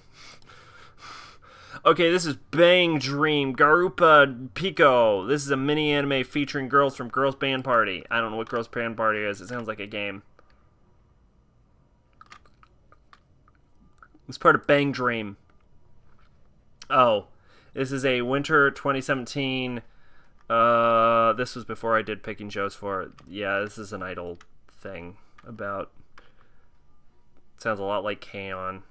Okay, this is Bang Dream Garupa Pico. This is a mini anime featuring girls from Girls Band Party. I don't know what Girls Band Party is. It sounds like a game. It's part of Bang Dream. Oh, this is a winter 2017. This was before I did picking shows for it. Yeah, this is an idol thing about. Sounds a lot like K-On!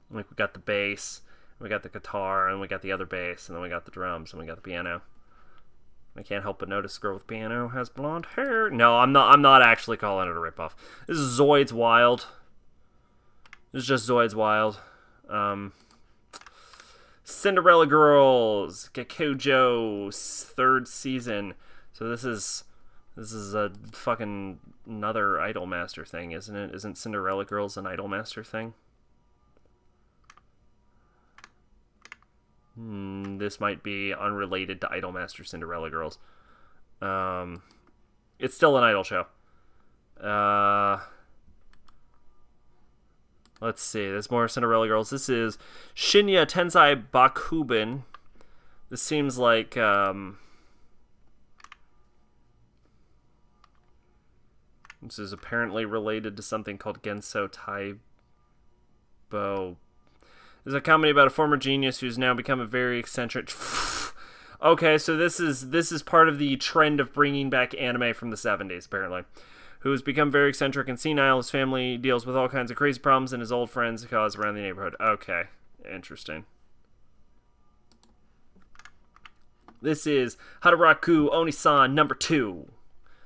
Like, we got the bass, we got the guitar, and we got the other bass, and then we got the drums, and we got the piano. I can't help but notice the girl with piano has blonde hair. No, I'm not actually calling it a ripoff. This is Zoids Wild. This is just Zoids Wild. Cinderella Girls, Gakujo, 3rd season. So this is a fucking another Idolmaster thing, isn't it? Isn't Cinderella Girls an Idolmaster thing? This might be unrelated to Idolmaster Cinderella Girls. It's still an idol show. Let's see. There's more Cinderella Girls. This is Shinya Tensai Bakuben. This seems like this is apparently related to something called Genso Taibo. This is a comedy about a former genius who's now become a very eccentric. Okay, so this is part of the trend of bringing back anime from the 70s, apparently. who's become very eccentric and senile. His family deals with all kinds of crazy problems, and his old friends cause around the neighborhood. Okay, interesting. This is Hataraku Onisan number 2.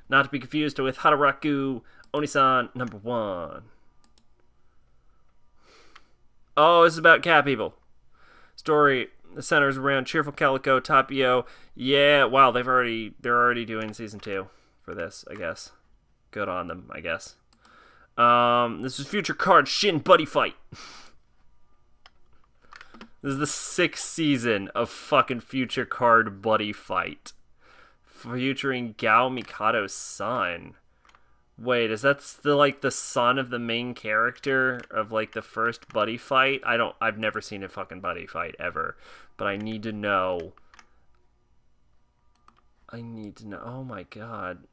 Not to be confused with Hataraku Onisan number 1. Oh, this is about cat people. Story centers around cheerful Calico, Tapio. Yeah, wow, they're already doing season 2 for this, I guess. Good on them, I guess. This is Future Card Shin Buddy Fight. This is the 6th season of fucking Future Card Buddy Fight. Featuring Gao Mikado's son. Wait, is that the son of the main character of, like, the first Buddy Fight? I've never seen a fucking Buddy Fight, ever. But I need to know. Oh my god.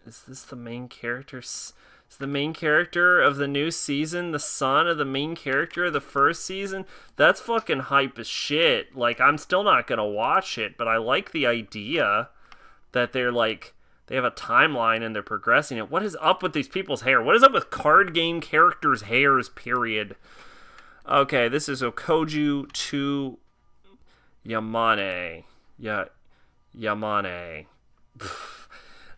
Is this the main character? Is the main character of the new season the son of the main character of the first season? That's fucking hype as shit. Like, I'm still not gonna watch it, but I like the idea that they're like, they have a timeline and they're progressing it. What is up with these people's hair? What is up with card game characters' hairs, period? Okay, this is Okoju to Yamane. Yamane.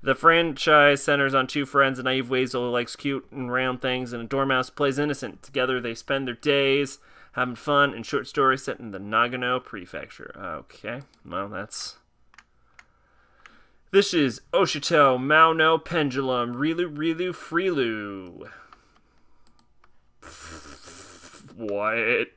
The franchise centers on 2 friends, a naive weasel who likes cute and round things, and a dormouse who plays innocent. Together they spend their days having fun in short stories set in the Nagano Prefecture. Okay, well, that's... This is Oshito Mao no Pendulum Rilu Freelu. What?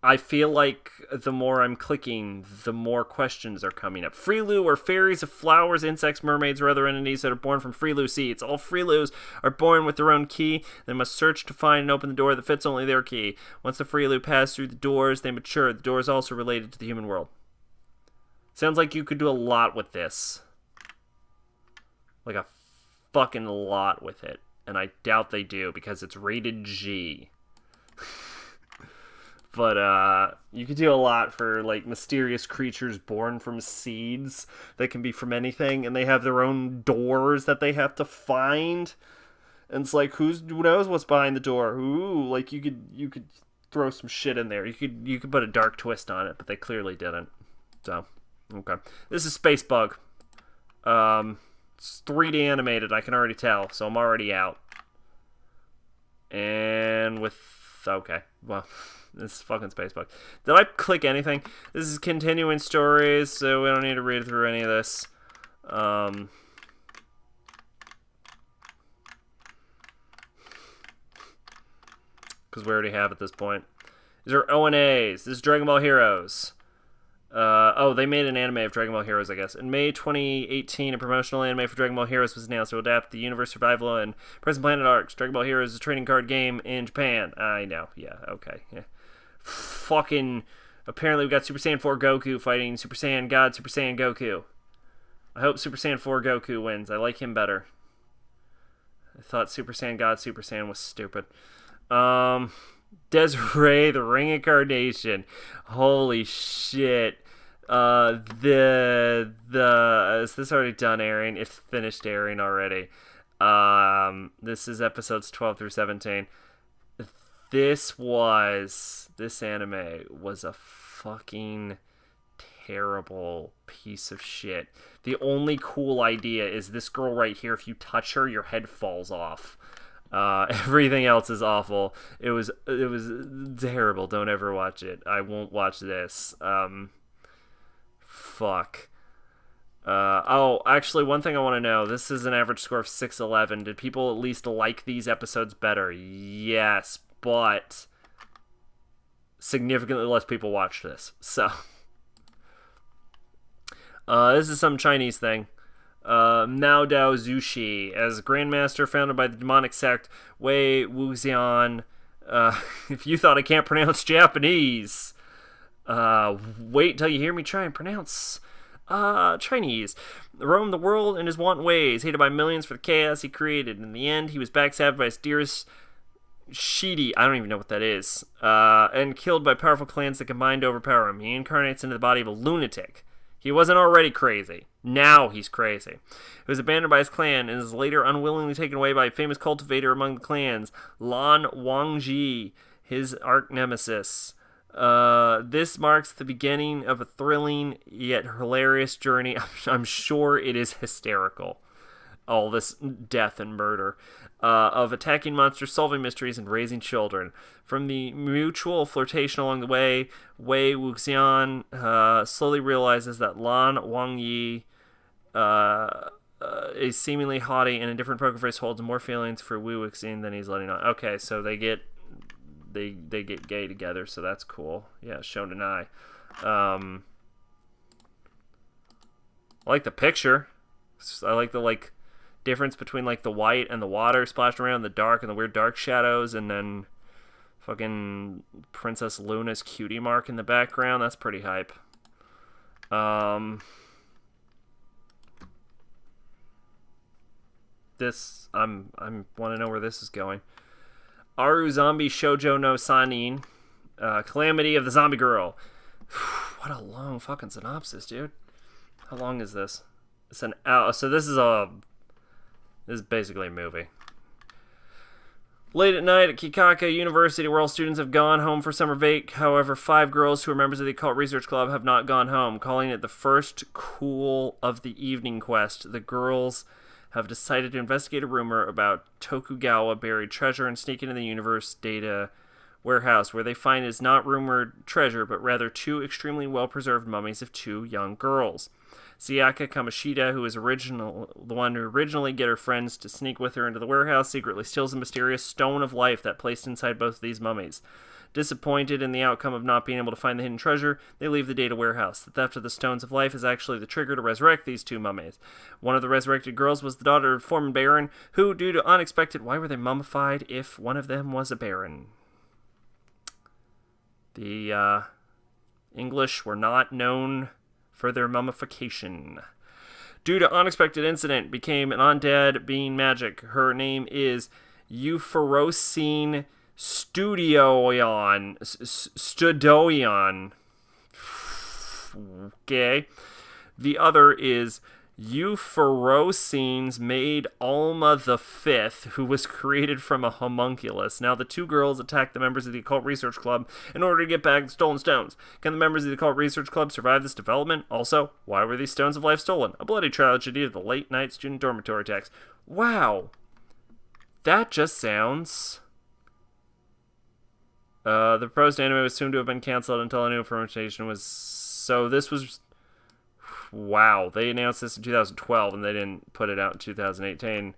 I feel like the more I'm clicking, the more questions are coming up. Freelu are fairies of flowers, insects, mermaids, or other entities that are born from Freelu seeds. All Freelus are born with their own key. They must search to find and open the door that fits only their key. Once the Freelu pass through the doors, they mature. The door is also related to the human world. Sounds like you could do a lot with this. Like a fucking lot with it. And I doubt they do, because it's rated G. But, you could do a lot for, like, mysterious creatures born from seeds that can be from anything, and they have their own doors that they have to find. And it's like, who knows what's behind the door? Ooh, like, you could throw some shit in there. You could put a dark twist on it, but they clearly didn't. So, okay. This is Space Bug. It's 3D animated, I can already tell, so I'm already out. And with... Okay, well... This is fucking Spacebug. Did I click anything? This is continuing stories, so we don't need to read through any of this. Because we already have at this point. These are ONAs. This is Dragon Ball Heroes. Oh, they made an anime of Dragon Ball Heroes, I guess. In May 2018, a promotional anime for Dragon Ball Heroes was announced to adapt the universe survival and present planet arcs. Dragon Ball Heroes is a trading card game in Japan. I know. Yeah, okay. Yeah. Fucking... Apparently we got Super Saiyan 4 Goku fighting Super Saiyan God, Super Saiyan Goku. I hope Super Saiyan 4 Goku wins. I like him better. I thought Super Saiyan God, Super Saiyan was stupid. Desiree, the Ring Incarnation. Holy shit. Is this already done airing? It's finished airing already. This is episodes 12 through 17. This anime was a fucking terrible piece of shit. The only cool idea is this girl right here, if you touch her, your head falls off. Everything else is awful. It was terrible. Don't ever watch it. I won't watch this. Fuck. Oh, actually, one thing I want to know. This is an average score of 611. Did people at least like these episodes better? Yes, but significantly less people watched this. So, this is some Chinese thing. Mao Dao Zushi, as Grandmaster founded by the demonic sect Wei Wuxian. If you thought I can't pronounce Japanese, wait till you hear me try and pronounce Chinese. Roamed the world in his wanton ways, hated by millions for the chaos he created. In the end, he was backstabbed by his dearest Shidi, I don't even know what that is, and killed by powerful clans that combined to overpower him. He incarnates into the body of a lunatic. He wasn't already crazy. Now he's crazy. He was abandoned by his clan and is later unwillingly taken away by a famous cultivator among the clans, Lan Wangji, his arch nemesis. This marks the beginning of a thrilling yet hilarious journey. I'm sure it is hysterical. All this death and murder. Of attacking monsters, solving mysteries, and raising children. From the mutual flirtation along the way, Wei Wuxian slowly realizes that Lan Wangyi is seemingly haughty and a different poker face holds more feelings for Wu Wuxian than he's letting on. Okay, so they get gay together, so that's cool. Yeah, Shonen Ai. I like the picture. I like the difference between the white and the water splashed around in the dark and the weird dark shadows, and then fucking Princess Luna's cutie mark in the background. That's pretty hype. This I'm want to know where this is going. Aru Zombie Shoujo no Sanin, Calamity of the Zombie Girl. What a long fucking synopsis, dude. How long is this? It's an hour. So this is basically a movie. Late at night at Kikaka University, where all students have gone home for summer break. However, 5 girls who are members of the Occult Research Club have not gone home, calling it the first cool of the evening quest. The girls have decided to investigate a rumor about Tokugawa buried treasure and sneak into the universe data warehouse, where they find is not rumored treasure, but rather 2 extremely well-preserved mummies of 2 young girls. Sayaka Kamoshida, who is the one who originally get her friends to sneak with her into the warehouse, secretly steals the mysterious Stone of Life that placed inside both of these mummies. Disappointed in the outcome of not being able to find the hidden treasure, they leave the data warehouse. The theft of the Stones of Life is actually the trigger to resurrect these 2 mummies. One of the resurrected girls was the daughter of Foreman Baron, who, due to unexpected... Why were they mummified if one of them was a baron? The English were not known for their mummification. Due to unexpected incident, became an undead being magic. Her name is Euphorosine Studoion. Okay. The other is Euphorosine's maid Alma the Fifth, who was created from a homunculus. Now the 2 girls attack the members of the Occult Research Club in order to get back the stolen stones. Can the members of the Occult Research Club survive this development? Also, why were these Stones of Life stolen? A bloody tragedy of the late-night student dormitory attacks. Wow. That just sounds... the proposed anime was soon to have been cancelled until a new implementation was... So this was... Wow, they announced this in 2012 and they didn't put it out in 2018.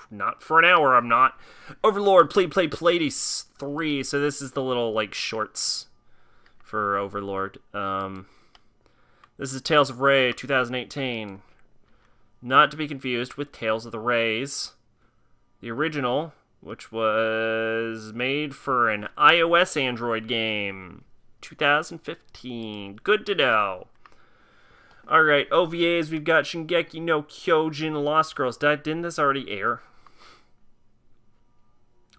Not for an hour, I'm not. Overlord, play Pleiades 3. So this is the little, shorts for Overlord. This is Tales of Ray, 2018. Not to be confused with Tales of the Rays. The original, which was made for an iOS Android game. 2015. Good to know. Alright, OVAs, we've got Shingeki no Kyojin, Lost Girls. Didn't this already air?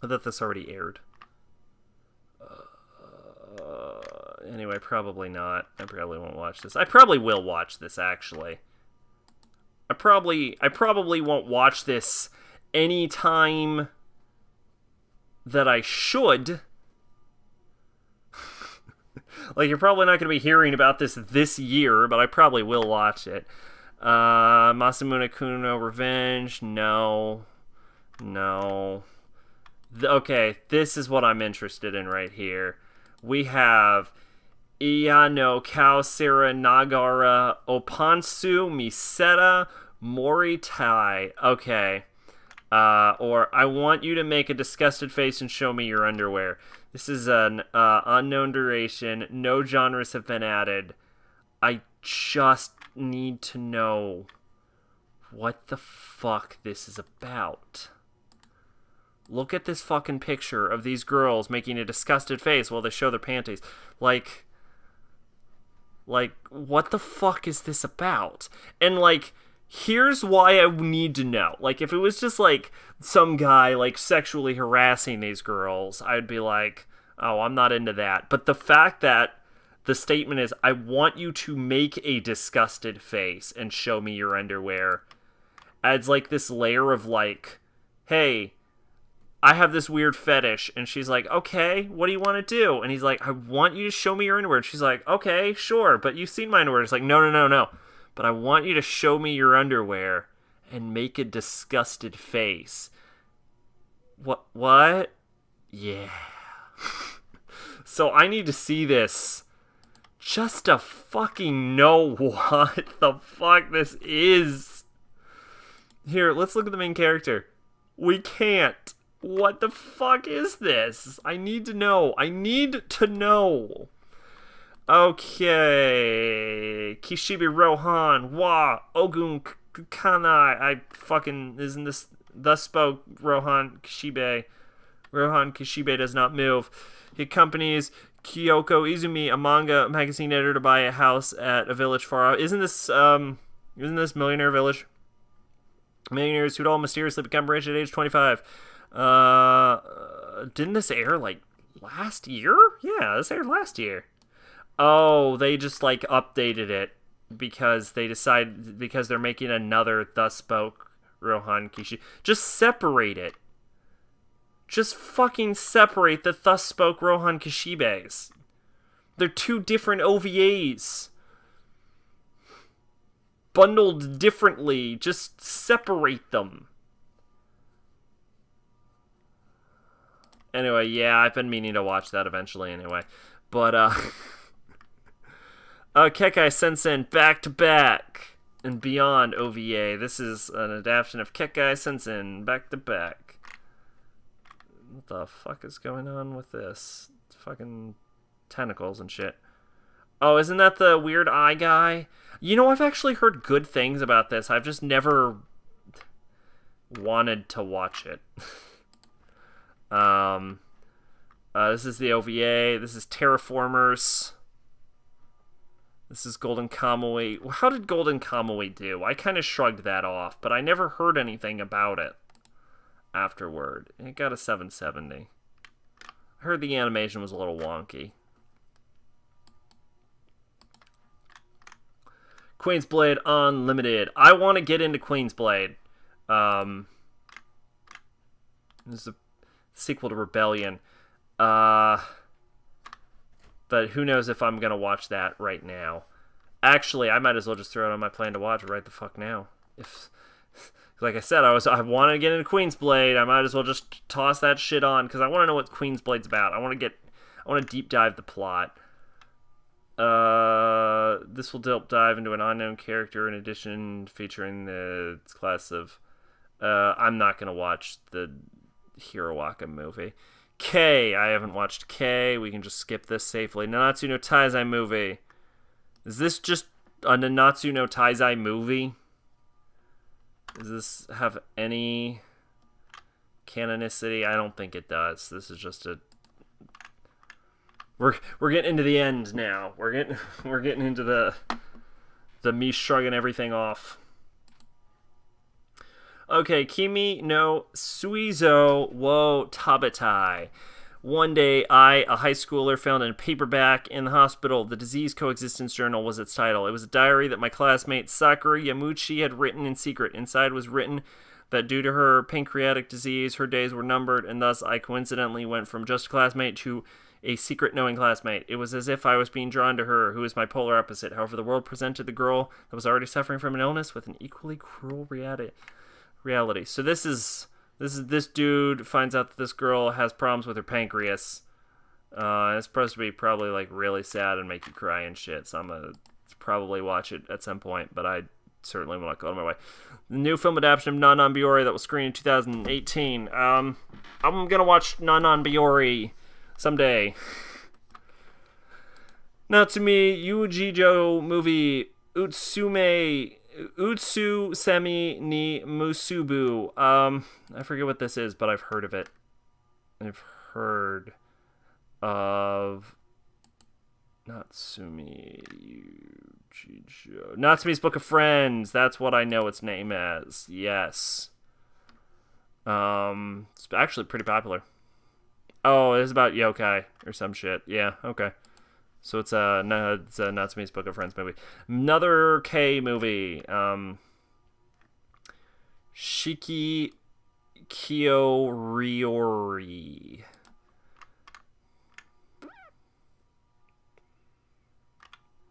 I thought this already aired. Anyway, probably not. I probably won't watch this. I probably will watch this, actually. I probably won't watch this anytime that I should. You're probably not going to be hearing about this year, but I probably will watch it. Masamune Kuno Revenge, no. Okay, this is what I'm interested in right here. We have Iyano Kaosera Nagara Opansu Miseta Moritai. Okay. Or I want you to make a disgusted face and show me your underwear. This is an unknown duration. No genres have been added. I just need to know what the fuck this is about. Look at this fucking picture of these girls making a disgusted face while they show their panties. Like, what the fuck is this about? And, here's why I need to know. If it was just, some guy, sexually harassing these girls, I'd be like, Oh, I'm not into that. But the fact that the statement is, I want you to make a disgusted face and show me your underwear, adds like this layer of like, hey, I have this weird fetish. And she's like, okay, what do you want to do? And he's like, I want you to show me your underwear. And she's like, okay, sure, but you've seen my underwear. It's like, no. But I want you to show me your underwear and make a disgusted face. What? Yeah. So I need to see this just to fucking know what the fuck this is. Here, let's look at the main character. We can't. What the fuck is this? I need to know. Okay. Kishibe Rohan. Wa. Ogun Kanai. Isn't this... Thus spoke Rohan Kishibe. Rohan Kishibe does not move. He accompanies Kyoko Izumi, a manga magazine editor, to buy a house at a village far out. Isn't this Millionaire Village? Millionaires who'd all mysteriously become rich at age 25. Didn't this air like last year? Yeah, this aired last year. Oh, they just like updated it because they're making another Thus Spoke Rohan Kishi. Just separate it. Just fucking separate the Thus Spoke Rohan Kishibes. They're two different OVAs. Bundled differently. Just separate them. Anyway, yeah, I've been meaning to watch that eventually anyway. But, Kekai Sensen Back to Back and Beyond OVA. This is an adaptation of Kekai Sensen Back to Back. What the fuck is going on with this? It's fucking tentacles and shit. Oh, isn't that the weird eye guy? You know, I've actually heard good things about this. I've just never wanted to watch it. This is the OVA. This is Terraformers. This is Golden Kamuy. How did Golden Kamuy do? I kind of shrugged that off, but I never heard anything about it afterward. It got a 770. I heard the animation was a little wonky. Queen's Blade Unlimited. I want to get into Queen's Blade. This is a sequel to Rebellion. But who knows if I'm going to watch that right now. Actually, I might as well just throw it on my plan to watch it right the fuck now. If, like I said, I wanted to get into Queen's Blade. I might as well just toss that shit on because I want to know what Queen's Blade's about. I want to deep dive the plot. This will deep dive into an unknown character in addition featuring the class of... I'm not going to watch the Urraca movie. K. I haven't watched K. We can just skip this safely. Nanatsu no Taizai movie. Is this just a Nanatsu no Taizai movie? Does this have any canonicity? I don't think it does. This is just a... We're getting into the end now. We're getting into the me shrugging everything off. Okay, Kimi no Suizo wo Tabetai. One day, I, a high schooler, found a paperback in the hospital. The Disease Coexistence Journal was its title. It was a diary that my classmate Sakura Yamuchi had written in secret. Inside was written that due to her pancreatic disease, her days were numbered, and thus I coincidentally went from just a classmate to a secret knowing classmate. It was as if I was being drawn to her, who is my polar opposite. However, the world presented the girl that was already suffering from an illness with an equally cruel reality. So this dude finds out that this girl has problems with her pancreas. It's supposed to be probably like really sad and make you cry and shit. So I'm gonna probably watch it at some point, but I certainly will not go out of my way. The new film adaptation of Nanan Biori that was screened in 2018. I'm gonna watch Nanan Biori someday. Natsumi Yujijo movie Utsu Semi ni Musubu. I forget what this is, but I've heard of it. I've heard of Natsumi Yujijo. Natsumi's Book of Friends. That's what I know its name as. Yes. It's actually pretty popular. Oh, it's about yokai or some shit. Yeah, okay. So it's a Natsume's Book of Friends movie. Another K movie. Shiki Kyo Ryori.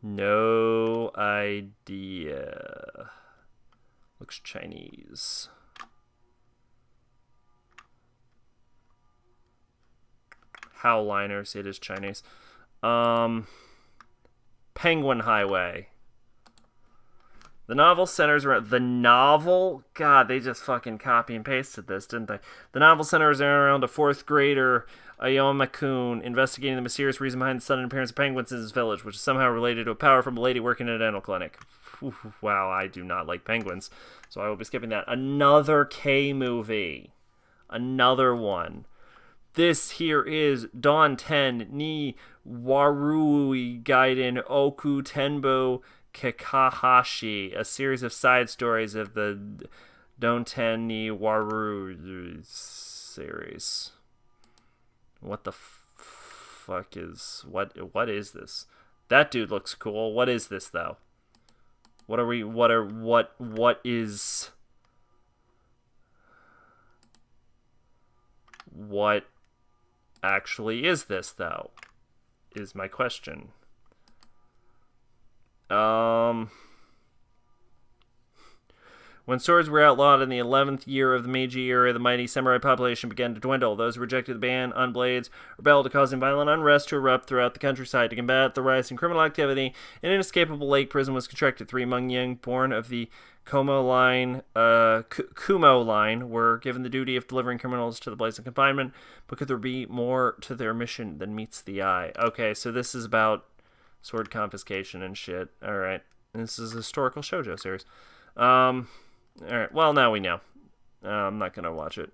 No idea. Looks Chinese. Howliners, it is Chinese. Penguin Highway. The novel centers around... The novel? God, they just fucking copy and pasted this, didn't they? The novel centers around a fourth grader, Ayoma-kun, investigating the mysterious reason behind the sudden appearance of penguins in his village, which is somehow related to a power from a lady working in a dental clinic. Wow, I do not like penguins, so I will be skipping that. Another K movie. Another one. This here is Don Ten ni Warui Gaiden Oku Tenbo Kakahashi, a series of side stories of the Don Ten ni Waru series. What the fuck is... What is this? That dude looks cool. What is this, though? What is... What actually is this, though? Is my question. When swords were outlawed in the 11th year of the Meiji era, the mighty samurai population began to dwindle. Those who rejected the ban on blades rebelled, causing violent unrest to erupt throughout the countryside. To combat the rise in criminal activity, an inescapable lake prison was constructed. 3 Hmong young, born of the Kumo line, were given the duty of delivering criminals to the place of confinement. But could there be more to their mission than meets the eye? Okay, so this is about sword confiscation and shit. Alright. This is a historical shoujo series. Alright, well, now we know. I'm not gonna watch it.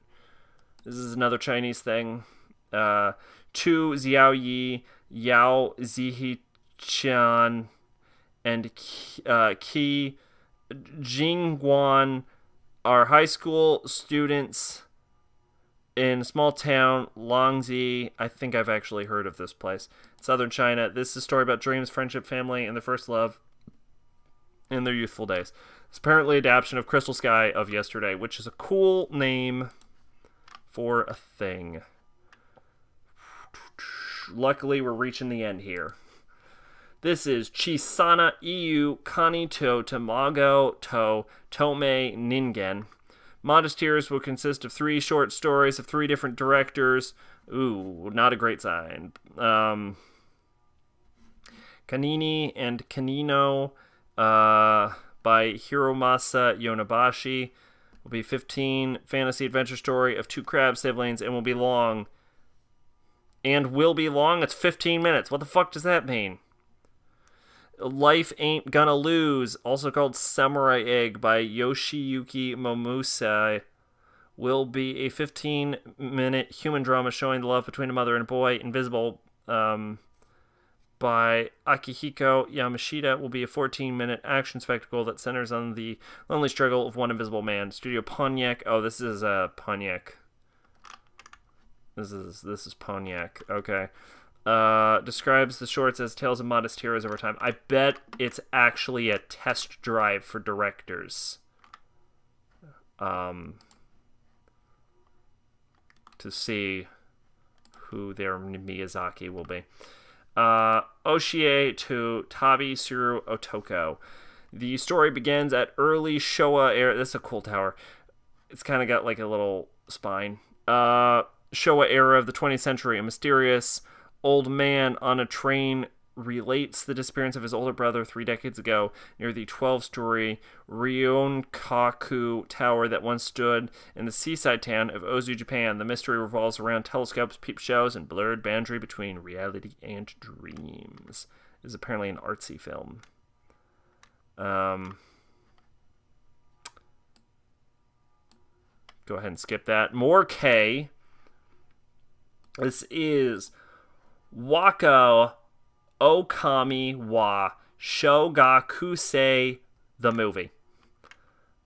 This is another Chinese thing. Chu Xiaoyi, Yao Zihi-chan, and Qi Jingguan are high school students in a small town, Longzi. I think I've actually heard of this place. Southern China. This is a story about dreams, friendship, family, and their first love in their youthful days. It's apparently an adaptation of Crystal Sky of Yesterday, which is a cool name for a thing. Luckily, we're reaching the end here. This is Chisana Iu Kani to Tamago to Tome Ningen. Modest Tears will consist of 3 short stories of 3 different directors. Ooh, not a great sign. Kanini and Kanino by Hiromasa Yonabashi will be 15 fantasy adventure story of 2 crab siblings and will be long. And will be long? It's 15 minutes. What the fuck does that mean? Life Ain't Gonna Lose, also called Samurai Egg by Yoshiyuki Momosai, will be a 15-minute human drama showing the love between a mother and a boy. Invisible by Akihiko Yamashita will be a 14-minute action spectacle that centers on the lonely struggle of one invisible man. Studio Ponyak. Oh, this is Ponyak. This is Ponyak. Okay. Describes the shorts as tales of modest heroes over time. I bet it's actually a test drive for directors. To see who their Miyazaki will be. Oshie to Tabi Suru Otoko. The story begins at early Showa era. This is a cool tower. It's kind of got like a little spine. Showa era of the 20th century. A mysterious old man on a train relates the disappearance of his older brother 3 decades ago near the 12-story Rionkaku Tower that once stood in the seaside town of Ozu, Japan. The mystery revolves around telescopes, peep shows, and blurred boundary between reality and dreams. This is apparently an artsy film. Go ahead and skip that. More K. This is Wako Okami wa Shogakusei the movie.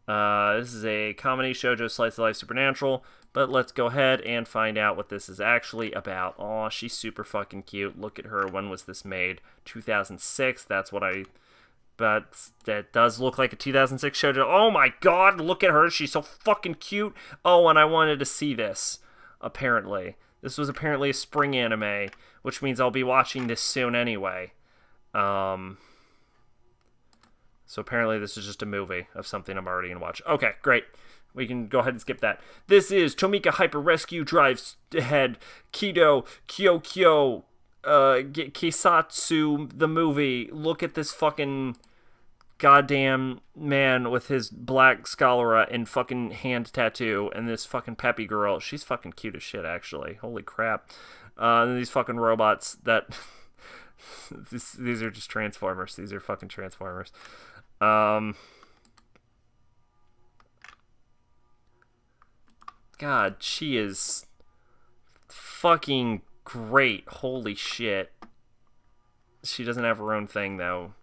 This is a comedy shoujo slice of life supernatural But let's go ahead and find out what this is actually about. Oh, she's super fucking cute. Look at her. When was this made? 2006. That's what I... But that does look like a 2006 shoujo. Oh my god, look at her. She's so fucking cute. Oh, and I wanted to see this, apparently. This was apparently a spring anime, which means I'll be watching this soon anyway. So apparently this is just a movie of something I'm already going to watch. Okay, great. We can go ahead and skip that. This is Tomika Hyper Rescue Drives Ahead, Kido, Kyokyo, Kisatsu, the movie. Look at this fucking goddamn man with his black scalera and fucking hand tattoo, and this fucking peppy girl. She's fucking cute as shit, actually. Holy crap. And these fucking robots that... these are just Transformers. These are fucking Transformers. God, she is fucking great. Holy shit. She doesn't have her own thing, though.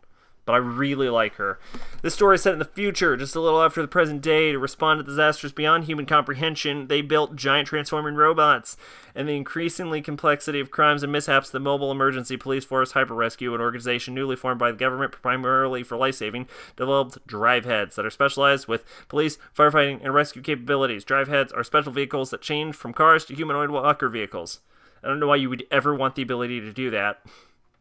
But I really like her. This story is set in the future, just a little after the present day. To respond to disasters beyond human comprehension, they built giant transforming robots. And the increasingly complexity of crimes and mishaps, the Mobile Emergency Police Force Hyper Rescue, an organization newly formed by the government primarily for life-saving, developed drive heads that are specialized with police, firefighting, and rescue capabilities. Drive heads are special vehicles that change from cars to humanoid walker vehicles. I don't know why you would ever want the ability to do that.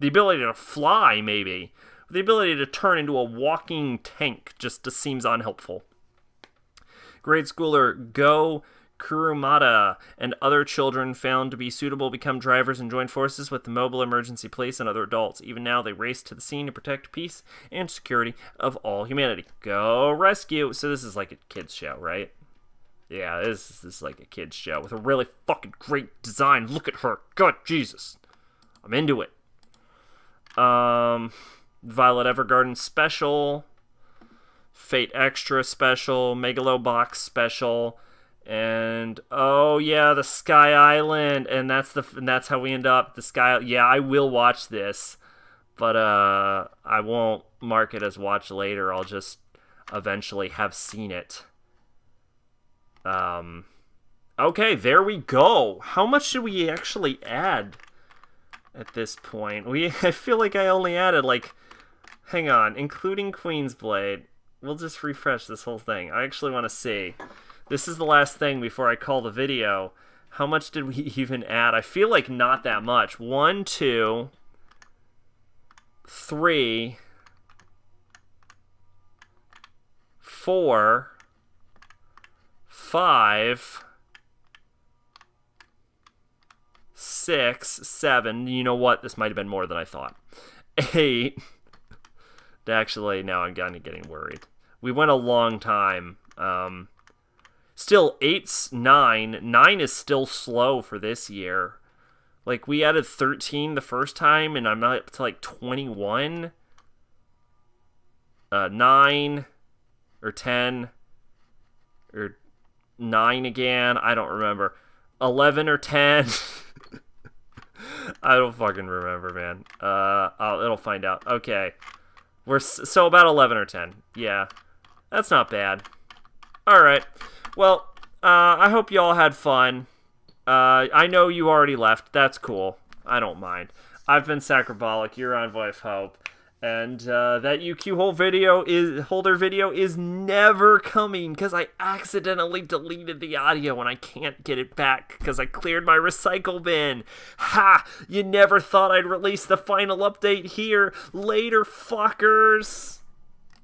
The ability to fly, maybe. The ability to turn into a walking tank just seems unhelpful. Grade schooler Go Kurumada and other children found to be suitable become drivers and join forces with the Mobile Emergency Police and other adults. Even now, they race to the scene to protect peace and security of all humanity. Go rescue! So this is like a kid's show, right? Yeah, this is like a kid's show with a really fucking great design. Look at her. God, Jesus. I'm into it. Violet Evergarden Special, Fate Extra Special, Megalobox Special, and oh yeah, the Sky Island, and that's how we end up. The Sky, yeah, I will watch this, but I won't mark it as watch later. I'll just eventually have seen it. Okay, there we go. How much should we actually add at this point? I feel like I only added like. Hang on, including Queen's Blade. We'll just refresh this whole thing. I actually want to see. This is the last thing before I call the video. How much did we even add? I feel like not that much. 1, 2, 3, 4, 5, 6, 7. You know what? This might have been more than I thought. 8. Actually, now I'm kind of getting worried. We went a long time. Still, 8's 9. 9 is still slow for this year. Like, we added 13 the first time, and I'm not up to, like, 21. 9, or 10, or 9 again. I don't remember. 11 or 10. I don't fucking remember, man. It'll find out. Okay. So about 11 or 10. Yeah. That's not bad. Alright. Well, I hope you all had fun. I know you already left. That's cool. I don't mind. I've been Sacrobolic. You're Envoy of Hope. And that UQ holder video is never coming because I accidentally deleted the audio and I can't get it back because I cleared my recycle bin. Ha! You never thought I'd release the final update here. Later, fuckers.